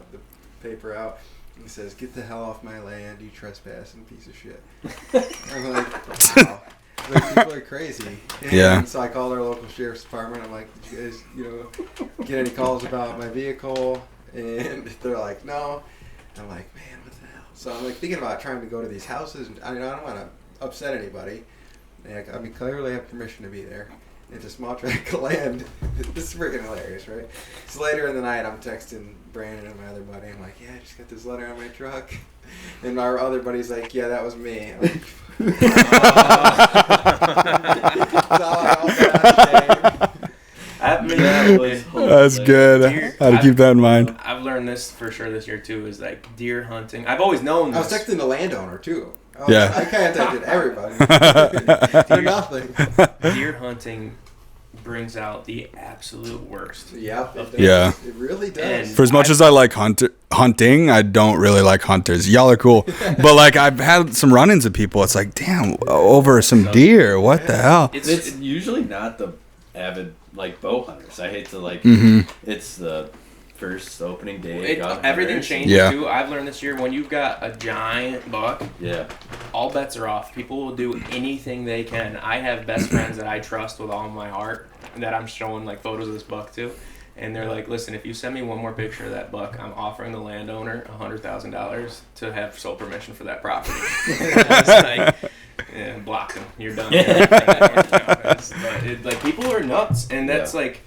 paper out, and it says, get the hell off my land, you trespassing piece of shit. I'm like, wow. Like, people are crazy. And so I called our local sheriff's department. I'm like, did you guys, get any calls about my vehicle? And they're like, no. I'm like, man, what the hell? So I'm like thinking about trying to go to these houses. I don't want to upset anybody. And clearly I have permission to be there. It's a small tract of land. This is freaking hilarious, right? So later in the night, I'm texting Brandon and my other buddy. I'm like, yeah, I just got this letter on my truck. And my other buddy's like, yeah, that was me. I'm like, That's good. I had to keep that in mind. I've learned this for sure this year too, is like deer hunting. I've always known this. I was texting the landowner too. Yeah. I contacted everybody. Nothing. Deer hunting brings out the absolute worst. Yeah. It really does. And for as much as I like hunting, I don't really like hunters. Y'all are cool. But like I've had some run-ins with people. It's like, damn, over some deer. What the hell? It's usually not the avid like bow hunters. I hate to like it's the first opening day. Everything changes too. I've learned this year when you've got a giant buck, all bets are off. People will do anything they can. I have best friends that I trust with all my heart that I'm showing like photos of this buck to, and they're like, listen, if you send me one more picture of that buck, I'm offering the landowner $100,000 to have sole permission for that property. It's like, yeah, block them. You're done. Like people are nuts, and that's like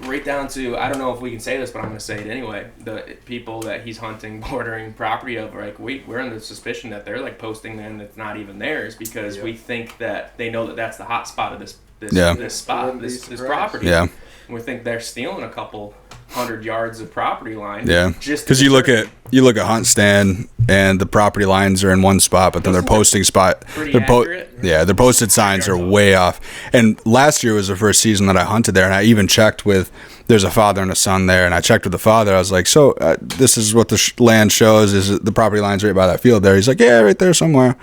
right down to, I don't know if we can say this, but I'm going to say it anyway. The people that he's hunting bordering property of are like, we're under the suspicion that they're like posting land that's not even theirs because we think that they know that that's the hot spot of this property. Yeah. And we think they're stealing a couple 100 yards of property line. Yeah. Because you look at Hunt Stand and the property lines are in one spot, but then their posting spot, their posted signs are way off. And last year was the first season that I hunted there, and I even checked with. There's a father and a son there, and I checked with the father. I was like, so this is what the land shows. Is the property lines right by that field there? He's like, yeah, right there somewhere.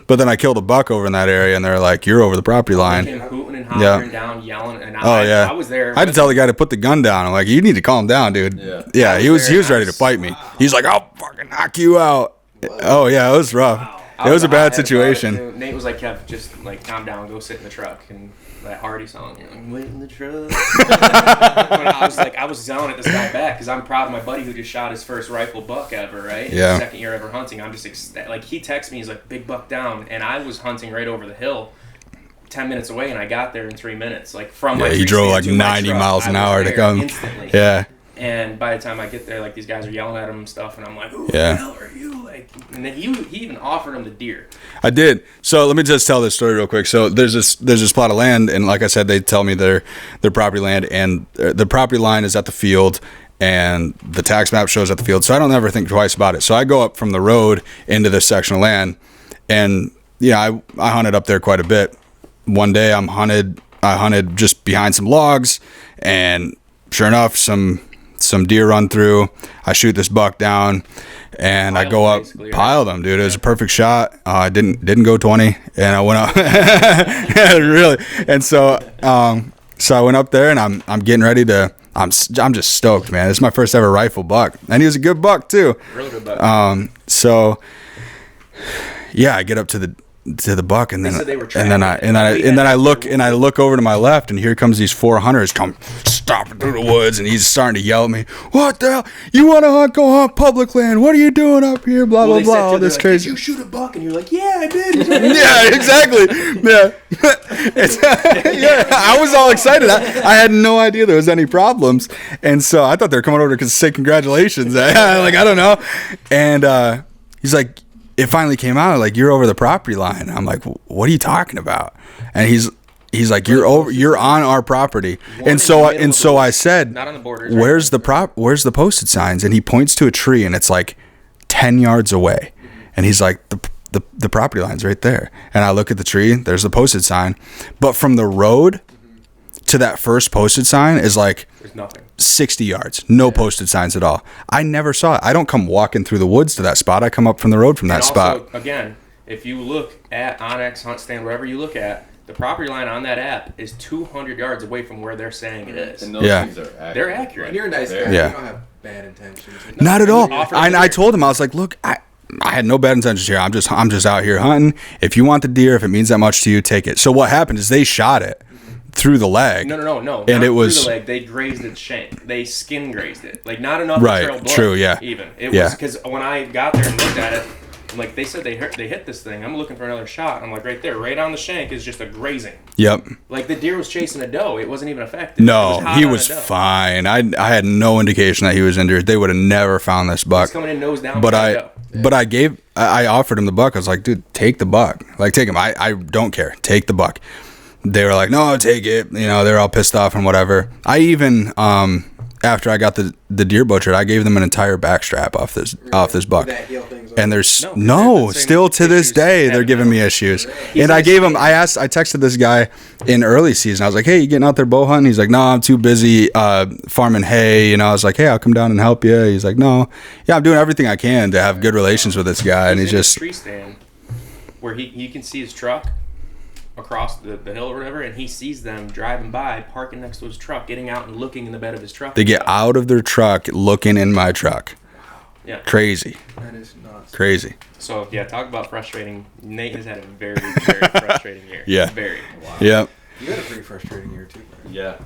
But then I killed a buck over in that area, and they're like, you're over the property line. Hooting and hollering down, yelling, and yeah. I was there. I had to tell the guy to put the gun down. I'm like, you need to calm down, dude. Yeah, he was ready to fight me. He's like, I'll fucking knock you out. Oh yeah, it was rough. Wow. It was a bad situation. Nate was like, Kev, just like calm down, go sit in the truck, and that Hardy song, you know, I'm waiting in the truck. But I was yelling at this guy back because I'm proud of my buddy who just shot his first rifle buck ever, right? Yeah. Second year ever hunting. I'm just like, he texted me, he's like, big buck down, and I was hunting right over the hill, 10 minutes away, and I got there in 3 minutes, like from my. Yeah, he drove like 90 miles an hour to come. Instantly. Yeah. And by the time I get there, like these guys are yelling at him and stuff, and I'm like, "Who Yeah. the hell are you?" Like, and then he even offered him the deer. I did. So let me just tell this story real quick. So there's this plot of land, and like I said, they tell me their property land, and the property line is at the field, and the tax map shows at the field. So I don't ever think twice about it. So I go up from the road into this section of land, and I hunted up there quite a bit. One day I hunted just behind some logs, and sure enough, some deer run through. I shoot this buck down, and I go up, pile them, dude. It was a perfect shot. I didn't go 20, and I went up. Really. And so I went up there, and I'm getting ready to. I'm just stoked, man. This is my first ever rifle buck, and he was a good buck too. Really good buck. So yeah, I get up to the buck, and then I look over to my left, and here comes these 4 hunters come stomping through the woods, and he's starting to yell at me, "What the hell? You want to hunt? Go hunt public land. What are you doing up here? Blah blah blah." All this crazy. Did you shoot a buck? And you're like, "Yeah, I did." Yeah, exactly. Yeah, yeah. I was all excited. I had no idea there was any problems, and so I thought they were coming over to say congratulations. Like, I don't know, and he's like, it finally came out, like, you're over the property line. I'm like, what are you talking about? And he's like, you're on our property. And so I said, not on the borders, where's the posted signs? And he points to a tree, and it's like 10 yards away. And he's like, the property line's right there. And I look at the tree, there's the posted sign. But from the road to that first posted sign is like, there's nothing. 60 yards, no posted signs at all. I never saw it. I don't come walking through the woods to that spot. I come up from the road from that spot. Again, if you look at Onyx, Hunt Stand, wherever you look at, the property line on that app is 200 yards away from where they're saying it is. And those things are accurate. They're accurate. And you're a nice guy. Yeah. You don't have bad intentions. Not at all. I told him, I was like, look, I had no bad intentions here. I'm just out here hunting. If you want the deer, if it means that much to you, take it. So what happened is they shot it through the leg. No. And it was through the leg. They grazed its shank. They skin grazed it. Like, not enough right. to trail blood. True. Yeah. Even it was because when I got there and looked at it, I'm like, they said they hit this thing. I'm looking for another shot. I'm like, right there, right on the shank is just a grazing. Yep. Like, the deer was chasing a doe. It wasn't even affected. No, he was fine. I had no indication that he was injured. They would have never found this buck. He's coming in nose down. But I offered him the buck. I was like, dude, take the buck. Like, take him. I don't care. Take the buck. They were like, no, take it. They're all pissed off and whatever. I even, after I got the deer butchered, I gave them an entire backstrap off this buck. And there's still to this day, they're giving me issues. And I texted this guy in early season. I was like, hey, you getting out there bow hunting? He's like, no, I'm too busy farming hay. I was like, hey, I'll come down and help you. He's like, no. Yeah, I'm doing everything I can to have good relations with this guy. And he's just... tree stand where you can see his truck across the hill or whatever, and he sees them driving by, parking next to his truck, getting out and looking in the bed of his truck. They get out of their truck, looking in my truck. Yeah. Crazy. That is nuts. Crazy. So, yeah, talk about frustrating. Nate has had a very, very frustrating year. Yeah. Very. Wow. Yep. You had a pretty frustrating year, too, Brian. Yeah.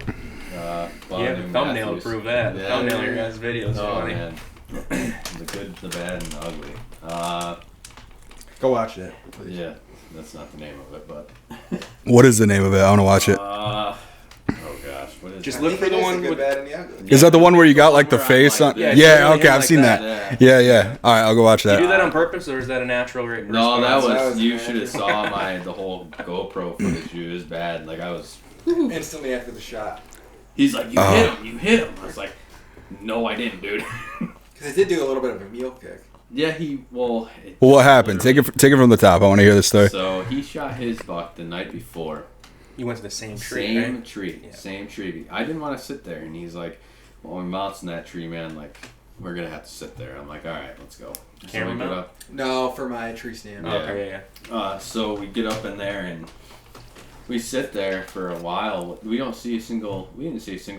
The thumbnail to prove that. The thumbnail of your guys' videos. Oh, man. The good, the bad, and the ugly. Go watch it, please. Yeah. That's not the name of it, but... What is the name of it? I want to watch it. Oh gosh, what is Just that? look for the one with... bad and the ugly. Is that the one where you got like the face on? Yeah, okay, I've seen that. Yeah. All right, I'll go watch Did that. you do that on purpose, or is that a natural response? No, that was you should have saw the whole GoPro footage. It was bad. Like, I was... Instantly after the shot. He's like, you hit him. I was like, no, I didn't, dude. Because it did do a little bit of a mule kick. Yeah, Well, what happened? Take it from the top. I want to hear the story. So he shot his buck the night before. You went to the same tree, Same tree. I didn't want to sit there, and he's like, well, my mount's in that tree, man. Like, we're going to have to sit there. I'm like, all right, let's go. Camera so mount? No, for my tree stand. Okay, yeah. So we get up in there, and we sit there for a while. We didn't see a single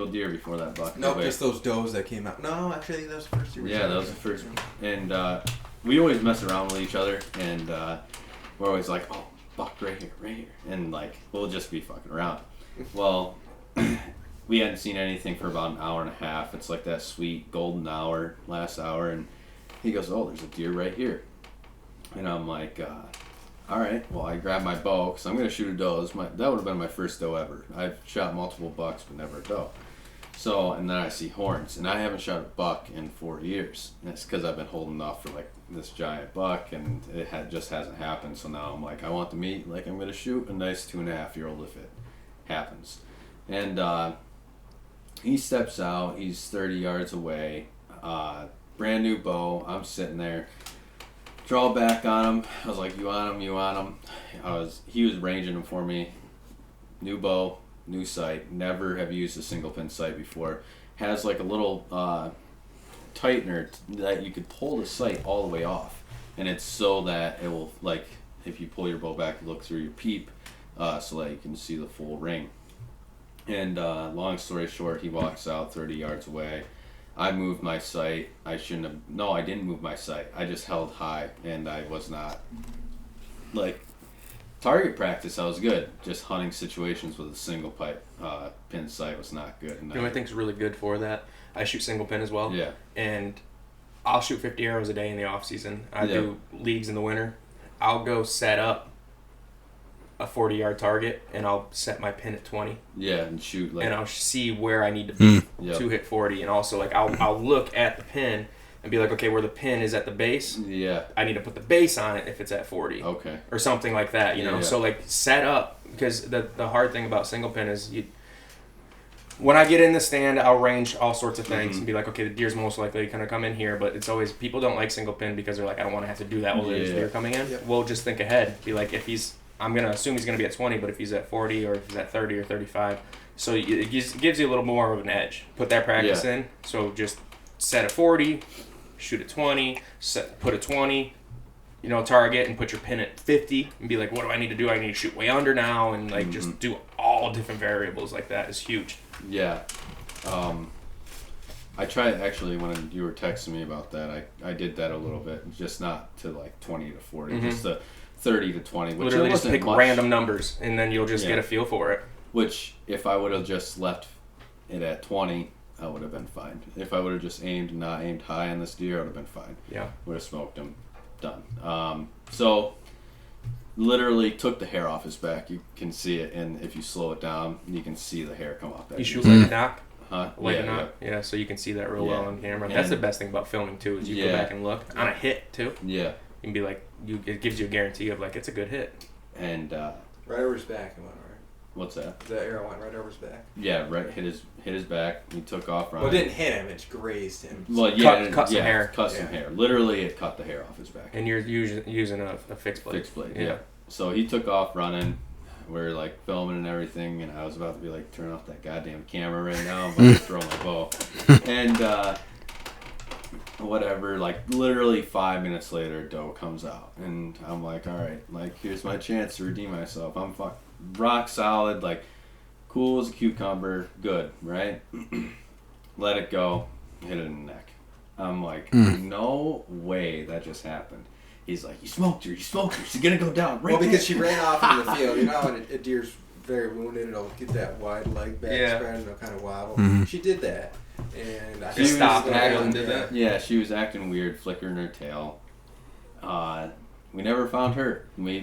deer before that buck. Nope, just those does that came out. No, actually, that was the first deer. Yeah, that was the first one. And we always mess around with each other, and we're always like, oh, buck right here. And like, we'll just be fucking around. Well, we hadn't seen anything for about an hour and a half. It's like that sweet golden hour, last hour, and he goes, oh, there's a deer right here. And I'm like, all right, well, I grabbed my bow, because I'm going to shoot a doe. That would have been my first doe ever. I've shot multiple bucks, but never a doe. So, and then I see horns, and I haven't shot a buck in 4 years. And it's because I've been holding off for like this giant buck, and it just hasn't happened. So now I'm like, I want the meat, like I'm going to shoot a nice 2.5-year-old if it happens. And he steps out, he's 30 yards away, brand new bow. I'm sitting there. Draw back on him. I was like, you on him. He was ranging him for me. New bow, new sight. Never have used a single pin sight before. Has like a little tightener that you could pull the sight all the way off. And it's so that it will, like, if you pull your bow back, look through your peep so that you can see the full ring. And long story short, he walks out 30 yards away. I moved my sight. I didn't move my sight. I just held high, and I was not, like, target practice, I was good. Just hunting situations with a single pipe pin sight was not good. And you know what I think is really good for that? I shoot single pin as well. Yeah. And I'll shoot 50 arrows a day in the off season. I do leagues in the winter. I'll go set up a 40-yard target, and I'll set my pin at 20. Yeah, and shoot like. And I'll see where I need to be to hit 40, and also like I'll look at the pin and be like, okay, where the pin is at the base. Yeah. I need to put the base on it if it's at 40. Okay. Or something like that, you know. Yeah. So like set up, because the hard thing about single pin is when I get in the stand, I'll range all sorts of things and be like, okay, the deer's most likely going to come in here, but it's always, people don't like single pin because they're like, I don't want to have to do that while there's deer coming in. Yep. We'll just think ahead. Be like, I'm going to assume he's going to be at 20, but if he's at 40 or if he's at 30 or 35, so it gives you a little more of an edge. Put that practice in. So just set at 40, shoot at 20, put a 20, target, and put your pin at 50 and be like, what do I need to do? I need to shoot way under now, and like just do all different variables like that is huge. Yeah. I tried, actually, when you were texting me about that, I did that a little bit, just not to like 20 to 40, just to 30 to 20. Which literally just pick much, random numbers, and then you'll just get a feel for it. Which, if I would have just left it at 20, I would have been fine. If I would have just not aimed high on this deer, I would have been fine. Yeah. Would have smoked him. Done. So, literally took the hair off his back. You can see it, and if you slow it down, you can see the hair come off that. You shoot like a knock? Huh? Like a knock? Yeah, so you can see that real well on camera. That's And the best thing about filming, too, is you go back and look. On a hit, too. Yeah. You can be like, it gives you a guarantee of like, it's a good hit. And, right over his back, it went right. What's that? The arrow went right over his back. Yeah, right. Hit his back. He took off running. Well, it didn't hit him. It grazed him. Well, yeah, cut some hair. Cut some hair. Literally, it cut the hair off his back. And you're using a fixed blade. Fixed blade. Yeah. So he took off running. We're like filming and everything, and I was about to be like, turn off that goddamn camera right now. I'm about to throw my bow. And whatever. Like literally 5 minutes later, doe comes out, and I'm like, all right, like here's my chance to redeem myself. I'm rock solid, like cool as a cucumber, good, right? Let it go, hit it in the neck. I'm like, no way that just happened. He's like, you smoked her, she's gonna go down. Right, well, because she ran off in the field, and a deer's very wounded, it'll get that wide leg back spread and it'll kind of wobble. She did that, and I just stopped and did that. Yeah, she was acting weird, flickering her tail. We never found her. We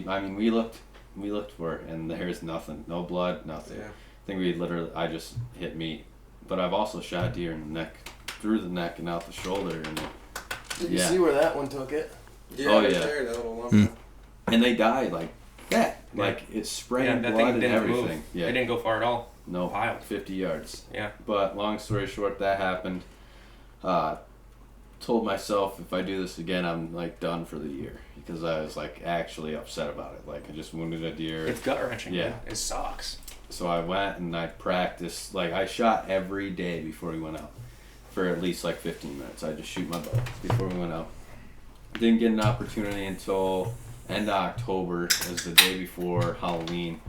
looked for her, and there's nothing. No blood, nothing. Yeah. I think I just hit meat. But I've also shot deer in the neck, through the neck and out the shoulder. And did you see where that one took it? Yeah, there, that little lump. And they died like that. Like it's spraying blood and everything. Move. Yeah. They didn't go far at all. No, Wild. 50 yards. Yeah. But long story short, that happened. Told myself if I do this again, I'm like done for the year, because I was like actually upset about it. Like I just wounded a deer. It's gut wrenching. Yeah. It sucks. So I went and I practiced. Like I shot every day before we went out for at least like 15 minutes. I just shoot my bow before we went out. Didn't get an opportunity until end of October. It was the day before Halloween.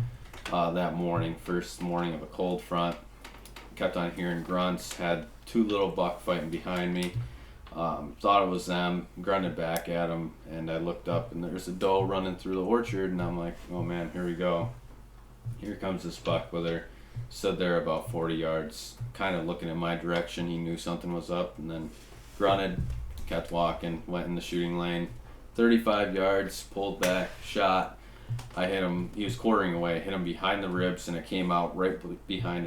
that morning, first morning of a cold front. Kept on hearing grunts, had 2 little buck fighting behind me. Thought it was them, grunted back at them, and I looked up and there's a doe running through the orchard, and I'm like, oh man, here we go. Here comes this buck with her. Stood there about 40 yards, kind of looking in my direction. He knew something was up, and then grunted, kept walking, went in the shooting lane. 35 yards, pulled back, shot. I hit him. He was quartering away. Hit him behind the ribs, and it came out right behind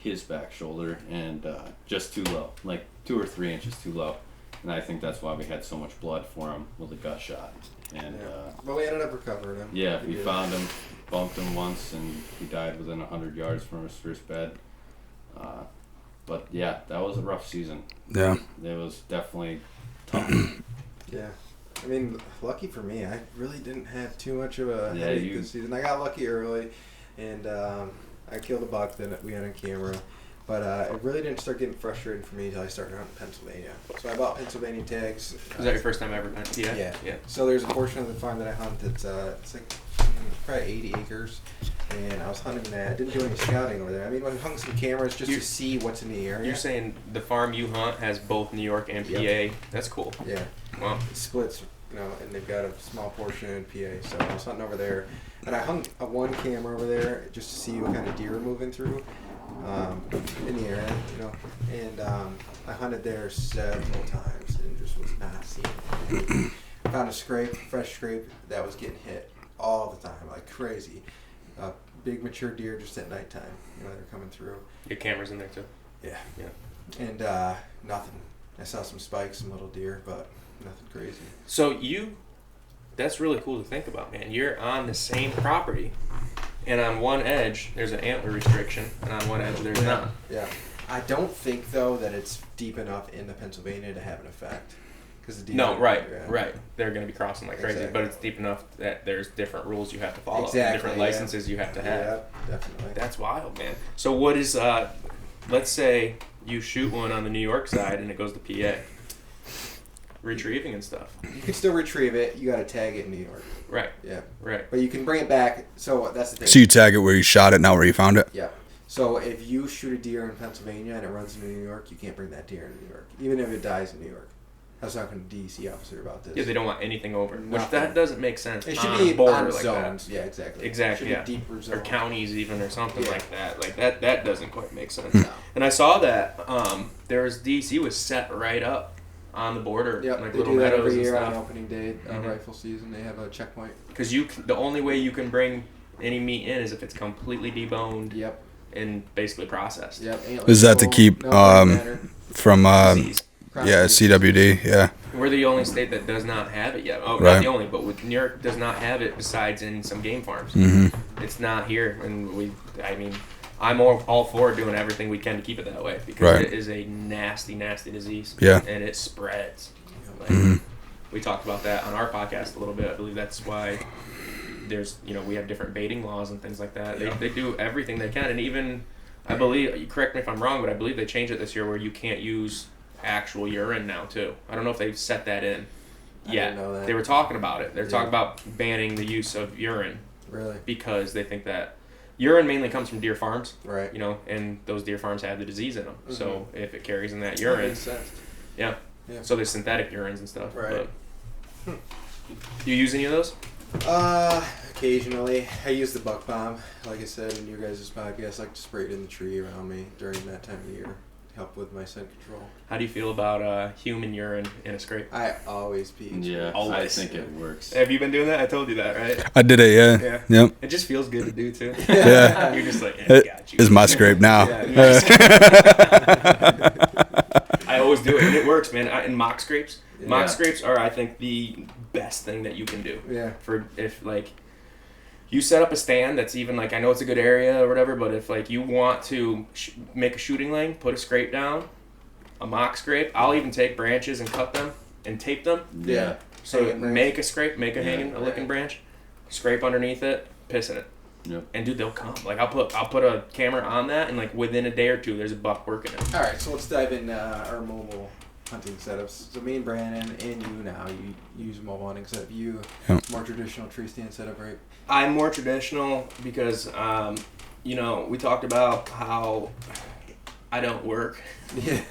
his back shoulder, and just too low, like 2 or 3 inches too low. And I think that's why we had so much blood for him with a gut shot. And but we ended up recovering him. yeah, we found him, bumped him once, and he died within 100 yards from his first bed. But yeah, that was a rough season. Yeah. It was definitely tough. Yeah. I mean, lucky for me, I really didn't have too much of a headache this season. I got lucky early, and I killed a buck that we had on camera. But it really didn't start getting frustrating for me until I started hunting Pennsylvania. So I bought Pennsylvania tags. Was that your first time ever hunting? Yeah. Yeah. So there's a portion of the farm that I hunt that's it's like probably 80 acres. And I was hunting that. I didn't do any scouting over there. I mean, I hung some cameras just to see what's in the area. You're saying the farm you hunt has both New York and PA? Yep. That's cool. Yeah. Wow. It splits, and they've got a small portion in PA. So I was hunting over there. And I hung one camera over there just to see what kind of deer were moving through. In the area, and I hunted there several times and just was not seeing anything. Found a fresh scrape that was getting hit all the time, like crazy. Big mature deer just at nighttime, they're coming through. Your camera's in there too. Yeah. Yeah. And nothing. I saw some spikes, some little deer, but nothing crazy. So that's really cool to think about, man. You're on the same property. And on one edge, there's an antler restriction, and on one edge, there's not. Yeah. I don't think, though, that it's deep enough into Pennsylvania to have an effect. No, right. They're going to be crossing like crazy, Exactly. but it's deep enough that there's different rules you have to follow. Exactly, Different licenses you have to have. Yeah, definitely. That's wild, man. So what is, let's say you shoot one on the New York side and it goes to PA. Retrieving and stuff. You can still retrieve it. You got to tag it in New York. Right. Yeah. Right. But you can bring it back. So that's the thing. So you tag it where you shot it, not where you found it? Yeah. So if you shoot a deer in Pennsylvania and it runs into New York, you can't bring that deer into New York, even if it dies in New York. I was talking to the DEC officer about this. Yeah, they don't want anything over. Which Nothing. that doesn't make sense. It should on be a border on like zones. that. Yeah, exactly. Exactly. It Yeah. should be deeper zones. Or counties even or something Yeah. like that. Like that doesn't quite make sense. No. And I saw that there was DEC was set right up on the border, Yep, like they little do that meadows every and year on stuff. opening day, Mhm. rifle season. They have a checkpoint. Because the only way you can bring any meat in is if it's completely deboned Yep. and basically processed. Yep. Is that to keep from Disease. CWD? Yeah. We're the only state that does not have it yet. Oh, Right. not the only, but New York does not have it besides in some game farms. Mm-hmm. It's not here, and I'm all for doing everything we can to keep it that way because Right. it is a nasty, nasty disease. Yeah. And it spreads. Like, Mhm. We talked about that on our podcast a little bit. I believe that's why there's, we have different baiting laws and things like that. Yeah. They do everything they can, and even, I believe, correct me if I'm wrong, but I believe they changed it this year where you can't use actual urine now too. I don't know if they've set that in I yet. didn't know that. They were talking about it. They're Yeah. talking about banning the use of urine Really? because they think that urine mainly comes from deer farms, Right. and those deer farms have the disease in them. Mhm. So if it carries in that That urine, makes sense. yeah. Yeah. So there's synthetic urines and stuff. Right. But you use any of those? Occasionally. I use the buck bomb, like I said in your guys' podcast. I like to spray it in the tree around me during that time of year to help with my scent control. How do you feel about human urine in a scrape? I always pee. in Yeah, scrapes. Always. I think it works. Have you been doing that? I told you that, right? I did it, yeah. Yeah. Yep. It just feels good to do too. Yeah. You're just like, yeah, It got you. is my scrape now. Yeah, I always do it, and it works, man. And mock scrapes. Yeah. Mock scrapes are, I think, the best thing that you can do. Yeah. For if you set up a stand that's even I know it's a good area or whatever, but if you want to make a shooting lane, put a scrape down, a mock scrape. I'll even take branches and cut them and tape them. Yeah. So Hanging branch. make a scrape, make a Yeah, hanging, a licking right. branch, scrape underneath it, piss in it. Yep. And dude, they'll come. I'll put a camera on that, and within a day or two, there's a buck working it. All right, so let's dive in our mobile hunting setups. So me and Brandon and you now, you use mobile hunting setup. You more traditional tree stand setup, right? I'm more traditional because, we talked about how I don't work. Yeah.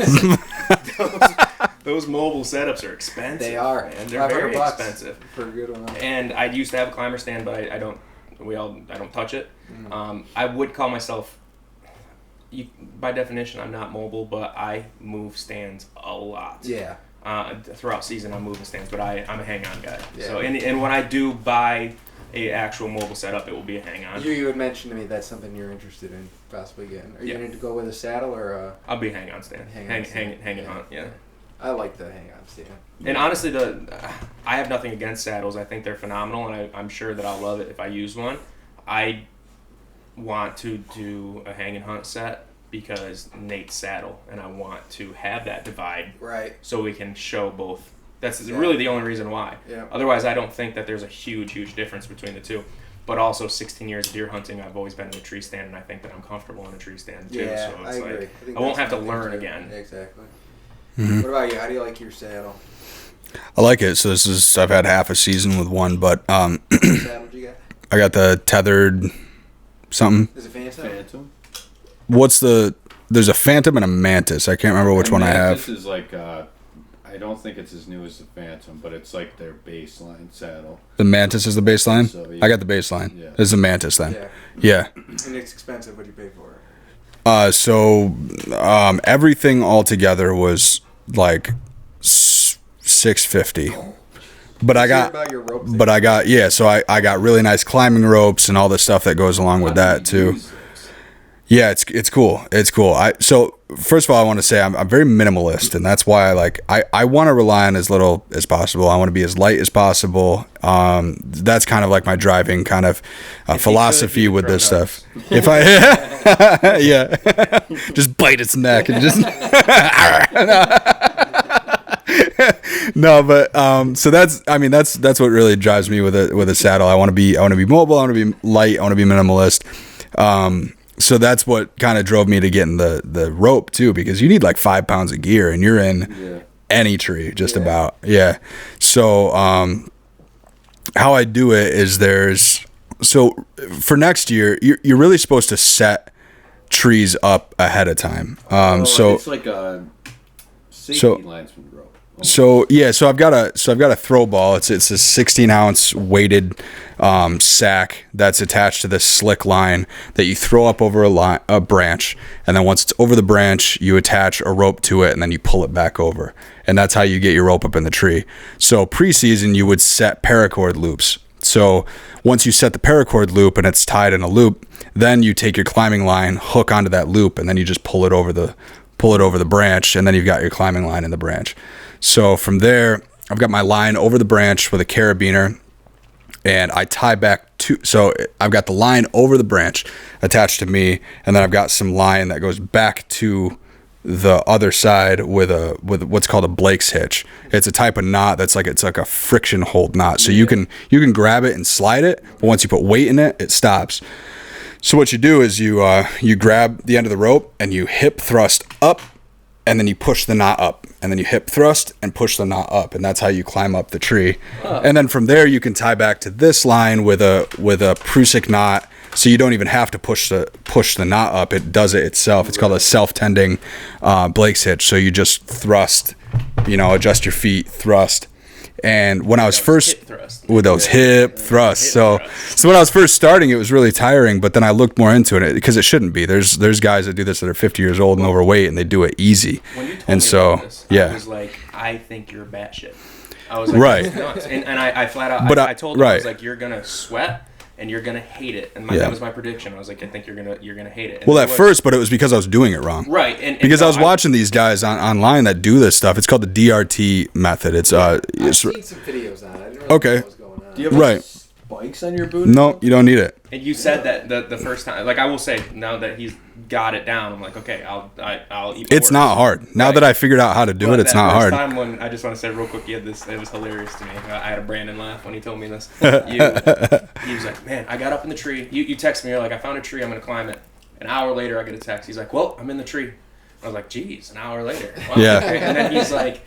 those mobile setups are expensive. They are, and they're very expensive for a good one. And I used to have a climber stand, but I don't touch it. I would call myself, by definition, I'm not mobile, but I move stands a lot. Yeah. Throughout season, I'm moving stands, but I'm a hang-on guy. Yeah. So and when I do buy a actual mobile setup, it will be a hang-on. You had mentioned to me that's something you're interested in possibly getting. Are you going to go with a saddle or I'll be a hang-on stand. Hang and hunt. Yeah. I like the hang-on stand. And honestly, I have nothing against saddles. I think they're phenomenal, and I'm sure that I'll love it if I use one. I want to do a hang and hunt set because Nate's saddle, and I want to have that divide, right? So we can show both. That's really the only reason why. Yeah. Otherwise, I don't think that there's a huge difference between the two. But also, 16 years of deer hunting, I've always been in a tree stand, and I think that I'm comfortable in a tree stand too. Yeah, so it's I agree. I won't have to learn again. Exactly. Mm-hmm. What about you? How do you like your saddle? I like it. So I've had half a season with one, but What saddle did you get? I got the tethered something. Is it Phantom? There's a Phantom and a Mantis. I can't remember which one I have. Mantis is like, I don't think it's as new as the Phantom, but it's like their baseline saddle. The Mantis is the baseline? So, yeah. I got the baseline. Yeah. This is the Mantis then. Yeah. Yeah. And it's expensive. What do you pay for it? Everything altogether was like $650. But I got so I got really nice climbing ropes and all the stuff that goes along with that too. Yeah, it's cool. It's cool. So first of all, I want to say I'm very minimalist, and that's why I want to rely on as little as possible. I want to be as light as possible. That's kind of like my driving kind of philosophy with this stuff. If I yeah, just bite its neck and just no, but so that's what really drives me with a saddle. I want to be mobile. I want to be light. I want to be minimalist. So that's what kind of drove me to getting the rope too, because you need like 5 pounds of gear and you're in any tree just about. Yeah. So how I do it is for next year, you're really supposed to set trees up ahead of time. So it's like a safety lines from the rope. So I've got a throw ball. It's a 16-ounce weighted sack that's attached to this slick line that you throw up over a branch, and then once it's over the branch, you attach a rope to it, and then you pull it back over, and that's how you get your rope up in the tree. So preseason, you would set paracord loops. So once you set the paracord loop and it's tied in a loop, then you take your climbing line, hook onto that loop, and then you just pull it over the branch, and then you've got your climbing line in the branch. So from there, I've got my line over the branch with a carabiner, and I tie back so I've got the line over the branch attached to me, and then I've got some line that goes back to the other side with what's called a Blake's hitch. It's a type of knot it's like a friction hold knot. So you can grab it and slide it, but once you put weight in it, it stops. So what you do is you grab the end of the rope and you hip thrust up, and then you push the knot up, and then you hip thrust and push the knot up, and that's how you climb up the tree. And then from there you can tie back to this line with a Prusik knot, so you don't even have to push the knot up. It does it itself. It's called a self-tending Blake's hitch. So you just thrust, adjust your feet, thrust. And when I was first with those hip thrusts, so when I was first starting, it was really tiring. But then I looked more into it because it shouldn't be. There's guys that do this that are 50 years old and overweight, and they do it easy. When you told and me so about this, I was like, I think you're batshit. I was like, right. That's nuts. And I flat out, I told him, I was like, you're gonna sweat and you're gonna hate it. And that was my prediction. I was like, I think you're gonna hate it. And well, first, but it was because I was doing it wrong. Right. And because I was watching these guys online that do this stuff. It's called the DRT method. It's I've seen some videos on it. I didn't really know what was going on. Do you have spikes on your boot? No, you don't need it. And you said that the first time, like I will say, now that he's got it down, I'm like, okay, I'll eat. It's not hard. Now that I figured out how to do it, it's not hard. Time when I just want to say real quick, he had this. It was hilarious to me. I had a Brandon laugh when he told me this. He was like, "Man, I got up in the tree. You text me. You're like, I found a tree. I'm gonna climb it." An hour later, I get a text. He's like, "Well, I'm in the tree." I was like, "Geez, an hour later." Wow. Yeah. And then he's like,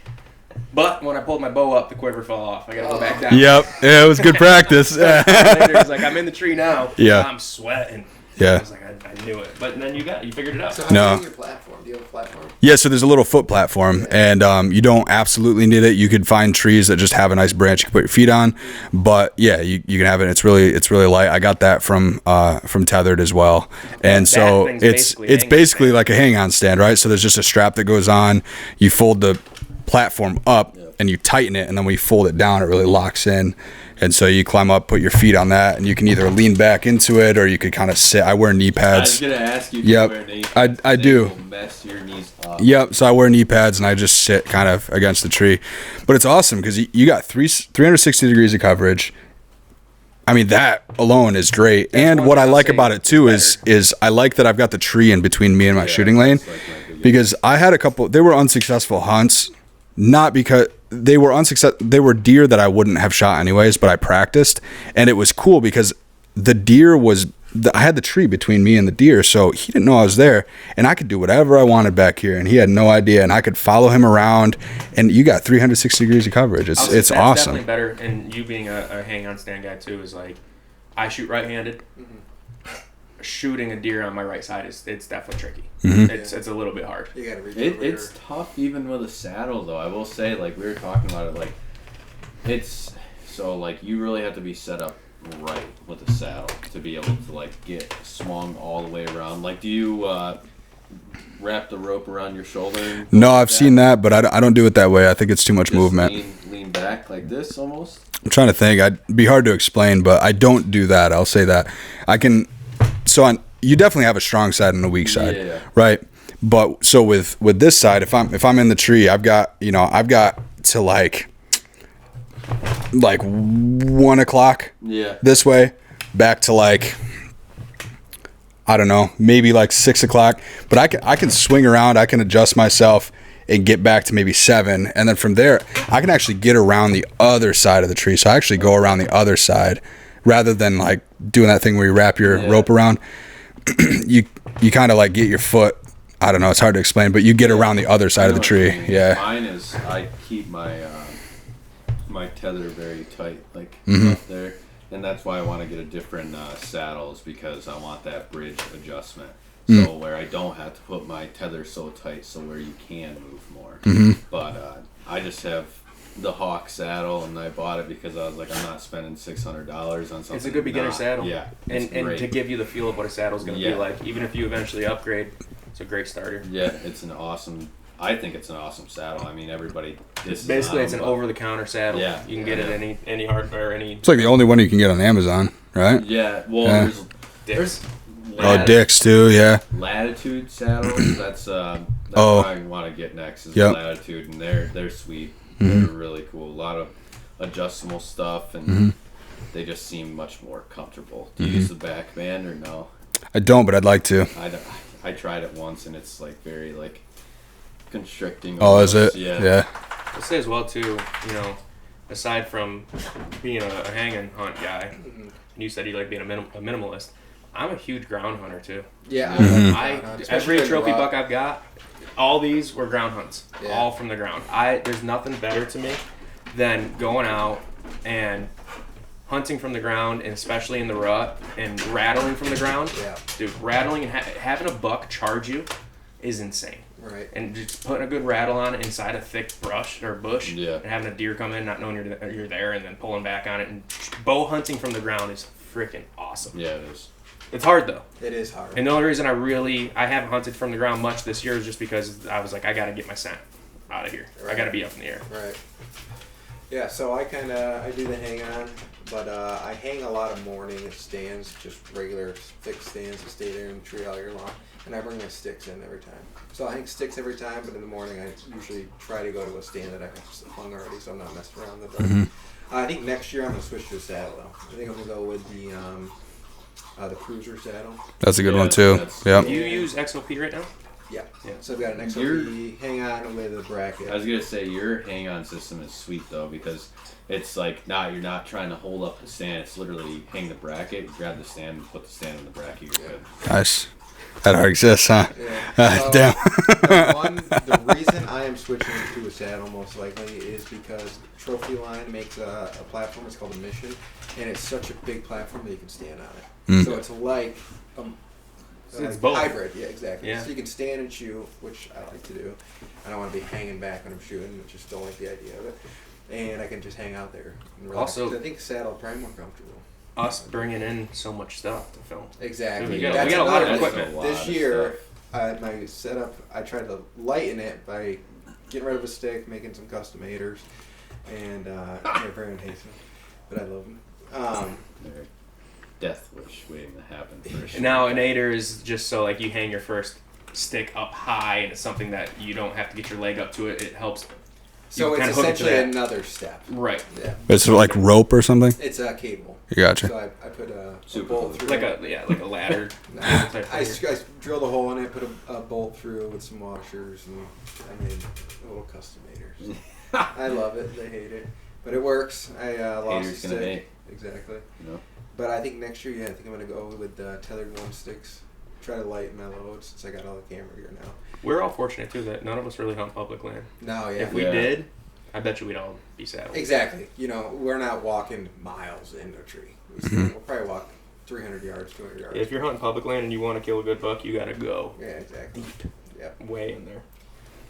But when I pulled my bow up, the quiver fell off. I got to go back down. Yep. Yeah, it was good practice. Later, it's like, I'm in the tree now. Yeah. I'm sweating. Yeah. I was like, I knew it. But then you figured it out. So how No. do you your platform? Do you have a platform? Yeah, so there's a little foot platform, and you don't absolutely need it. You could find trees that just have a nice branch you can put your feet on, but yeah, you can have it. It's really light. I got that from Tethered as well, and so it's basically like a hang-on stand, right? So there's just a strap that goes on. You fold the platform up, and you tighten it, and then when you fold it down, it really locks in. And so you climb up, put your feet on that, and you can either lean back into it or you could kind of sit. I wear knee pads. I was gonna ask you if Yep. you wear knee pads. I They do. will mess your knees up. Yep. So I wear knee pads and I just sit kind of against the tree. But it's awesome because you got 360 degrees of coverage. I mean, that alone is great. And what I like about it too is I like that I've got the tree in between me and my shooting lane, that's like my biggest- because I had a couple. They were unsuccessful hunts, not because they were unsuccessful. They were deer that I wouldn't have shot anyways, but I practiced, and it was cool because the deer was. I had the tree between me and the deer, so he didn't know I was there, and I could do whatever I wanted back here, and he had no idea, and I could follow him around, and you got 360 degrees of coverage. It's That's awesome. definitely better. And you being a hang-on stand guy too is like, I shoot right-handed. Shooting a deer on my right side it's definitely tricky. It's a little bit hard. You gotta reach over It's tough even with a saddle though. I will say, like we were talking about it, like it's so like you really have to be set up right with a saddle to be able to like get swung all the way around. Like, do you wrap the rope around your shoulder? And go No, like I've seen that, but I don't do it that way. I think it's too much Just movement. lean back like this almost. I'm trying to think. I'd be hard to explain, but I don't do that. I'll say that. I can. So you definitely have a strong side and a weak side, Yeah. right? But so with this side, if I'm in the tree, I've got to like 1 o'clock Yeah. this way, back to like, I don't know, maybe like 6 o'clock. But I can swing around. I can adjust myself and get back to maybe 7, and then from there I can actually get around the other side of the tree. So I actually go around the other side rather than like doing that thing where you wrap your rope around. you kind of like get your foot. I don't know. It's hard to explain, but you get around the other side of the tree. Yeah. Mine is I keep my my tether very tight, like Mm-hmm. up there, and that's why I want to get a different saddles because I want that bridge adjustment. Mm. So where I don't have to put my tether so tight, so where you can move more. Mm-hmm. But I just have the Hawk saddle, and I bought it because I was like, I'm not spending $600 on something. It's a good beginner saddle. Yeah, And great. to give you the feel of what a saddle's going to be Yeah. like, even if you eventually upgrade, it's a great starter. Yeah, I think it's an awesome saddle. I mean, everybody. Basically, it's an over-the-counter saddle. Yeah. You can get it any hardware, any It's like the only one you can get on Amazon, right? Yeah, well, Yeah. Dick's. Oh, Dick's too. Yeah. Latitude saddles. That's Oh. what I want to get next is Yep. Latitude, and they're sweet. They're really cool. A lot of adjustable stuff, and they just seem much more comfortable. Do you use the back band or no? I don't, but I'd like to. I tried it once, and it's like very like constricting. Oh, is almost. it? Yeah. Yeah. I'll say as well too, aside from being a hanging hunt guy, and you said you like being a minimalist, I'm a huge ground hunter too. Yeah. Every trophy buck I've got, all these were ground hunts, Yeah. all from the ground. There's nothing better to me than going out and hunting from the ground, and especially in the rut, and rattling from the ground. Yeah. Dude, rattling and having a buck charge you is insane. Right. And just putting a good rattle on it inside a thick brush or bush, Yeah. and having a deer come in, not knowing you're there, and then pulling back on it, and bow hunting from the ground is freaking awesome. Yeah, it is. It's hard though. It is hard. And the only reason I haven't hunted from the ground much this year is just because I was like, I gotta get my scent out of here. I gotta be up in the air. Right. Yeah, so I do the hang on, but I hang a lot of morning stands, just regular thick stands that stay there in the tree all year long, and I bring my sticks in every time. So I hang sticks every time, but in the morning I usually try to go to a stand that I have hung already, so I'm not messing around with it. I think next year I'm gonna switch to a saddle though. I think I'm gonna go with the cruiser saddle. That's a good Yeah, one too. that's- Yep. Do you use XOP right now? Yeah. Yeah. So I've got an XOP hang on with a bracket. I was gonna say your hang-on system is sweet though, because it's like you're not trying to hold up the stand. It's literally you hang the bracket, you grab the stand, and put the stand in the bracket. You're good. Nice. That art exists, huh? Yeah. So, Damn. the reason I am switching to a saddle most likely is because Trophy Line makes a platform. It's called a Mission, and it's such a big platform that you can stand on it. So it's like It's both. hybrid. Yeah, exactly. Yeah. So you can stand and shoot, which I like to do. I don't want to be hanging back when I'm shooting, which just don't like the idea of it. And I can just hang out there and relax. Also, I think saddle probably more comfortable. Us bringing in so much stuff to film. Exactly. We got That's a lot of another equipment. thing. A lot This of year, stuff. my setup, I tried to lighten it by getting rid of a stick, making some custom aiders, and they're very enticing, but I love them. They're death wish waiting to happen for Now an aider is just so like you hang your first stick up high and it's something that you don't have to get your leg up to it. It helps. So kinda it's hook it to essentially that. another step. Right. Yeah. It's like rope or something. It's a cable. Gotcha. So I put a Super bolt cool. through Like it. a ladder. I drilled a hole in it, put a bolt through with some washers, and I made little custom aiders. I love it. They hate it, but it works. I lost a Haters gonna stick. hate. Exactly. No. But I think next year, I think I'm gonna go with tethered one sticks. Try to lighten my load since I got all the camera gear now. We're all fortunate too that none of us really hunt public land. No, yeah. If we Yeah. did, I bet you we'd all be saddled. Exactly. You know, we're not walking miles into a tree. We'll probably walk 300 yards, 200 yards. If you're hunting public land and you want to kill a good buck, you gotta go Yeah, exactly. Yep. way in there.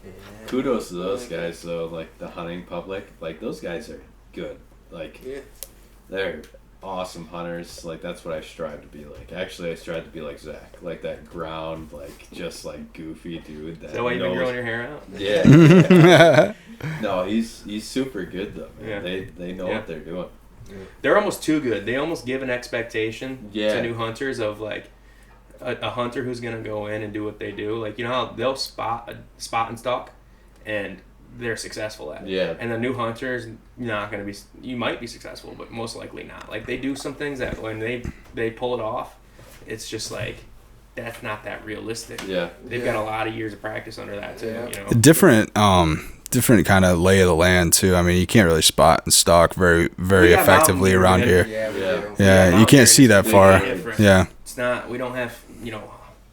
And Kudos to those guys though, like the hunting public, like those guys are good. Like Yeah. they're awesome hunters. Like that's what I strive to be like. Actually, I strive to be like Zach, like that ground, like just like goofy dude. Is that why you've been growing your hair out? Yeah. No, he's super good though, man. Yeah. They know Yeah. what they're doing. They're almost too good. They almost give an expectation Yeah. to new hunters of like a hunter who's gonna go in and do what they do. Like you know how they'll spot and stalk, and they're successful at it. Yeah. And the new hunter's not gonna be. You might be successful, but most likely not. Like they do some things that when they pull it off, it's just like that's not that realistic. Yeah. They've got a lot of years of practice under that too. Yeah. You know. Different kind of lay of the land too. I mean, you can't really spot and stalk very We got effectively mountain around deer, here. Yeah, we Yeah. do. Yeah, you mountain can't deer see is that completely far. different. Yeah. It's not. We don't have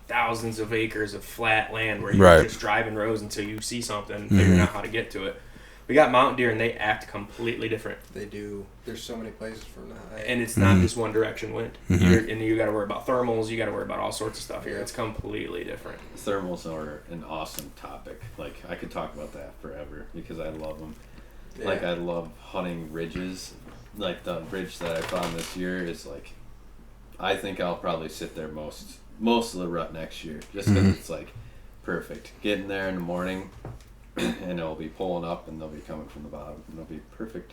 thousands of acres of flat land where you're Right. just driving roads until you see something, figuring out how to get to it. We got mountain deer and they act completely different, They do. There's so many places for them to hide. and it's not just one direction wind. And you got to worry about thermals. You got to worry about all sorts of stuff here. Yeah. It's completely different. Thermals are an awesome topic. Like I could talk about that forever because I love them. Yeah. Like I love hunting ridges. Like the ridge that I found this year is like, I think I'll probably sit there most of the rut next year just because it's like perfect. Getting there in the morning, and it'll be pulling up, and they'll be coming from the bottom, and it'll be perfect.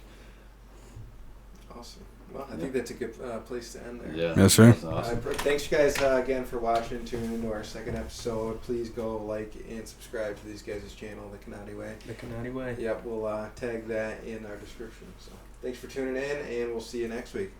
Awesome. Well, I think that's a good place to end there. Yeah. Yes, sir. That's awesome. Thanks, you guys, again for watching, tuning into our second episode. Please go like and subscribe to these guys' channel, The Kanati Way. The Kanati way. Yep, we'll tag that in our description. So thanks for tuning in, and we'll see you next week.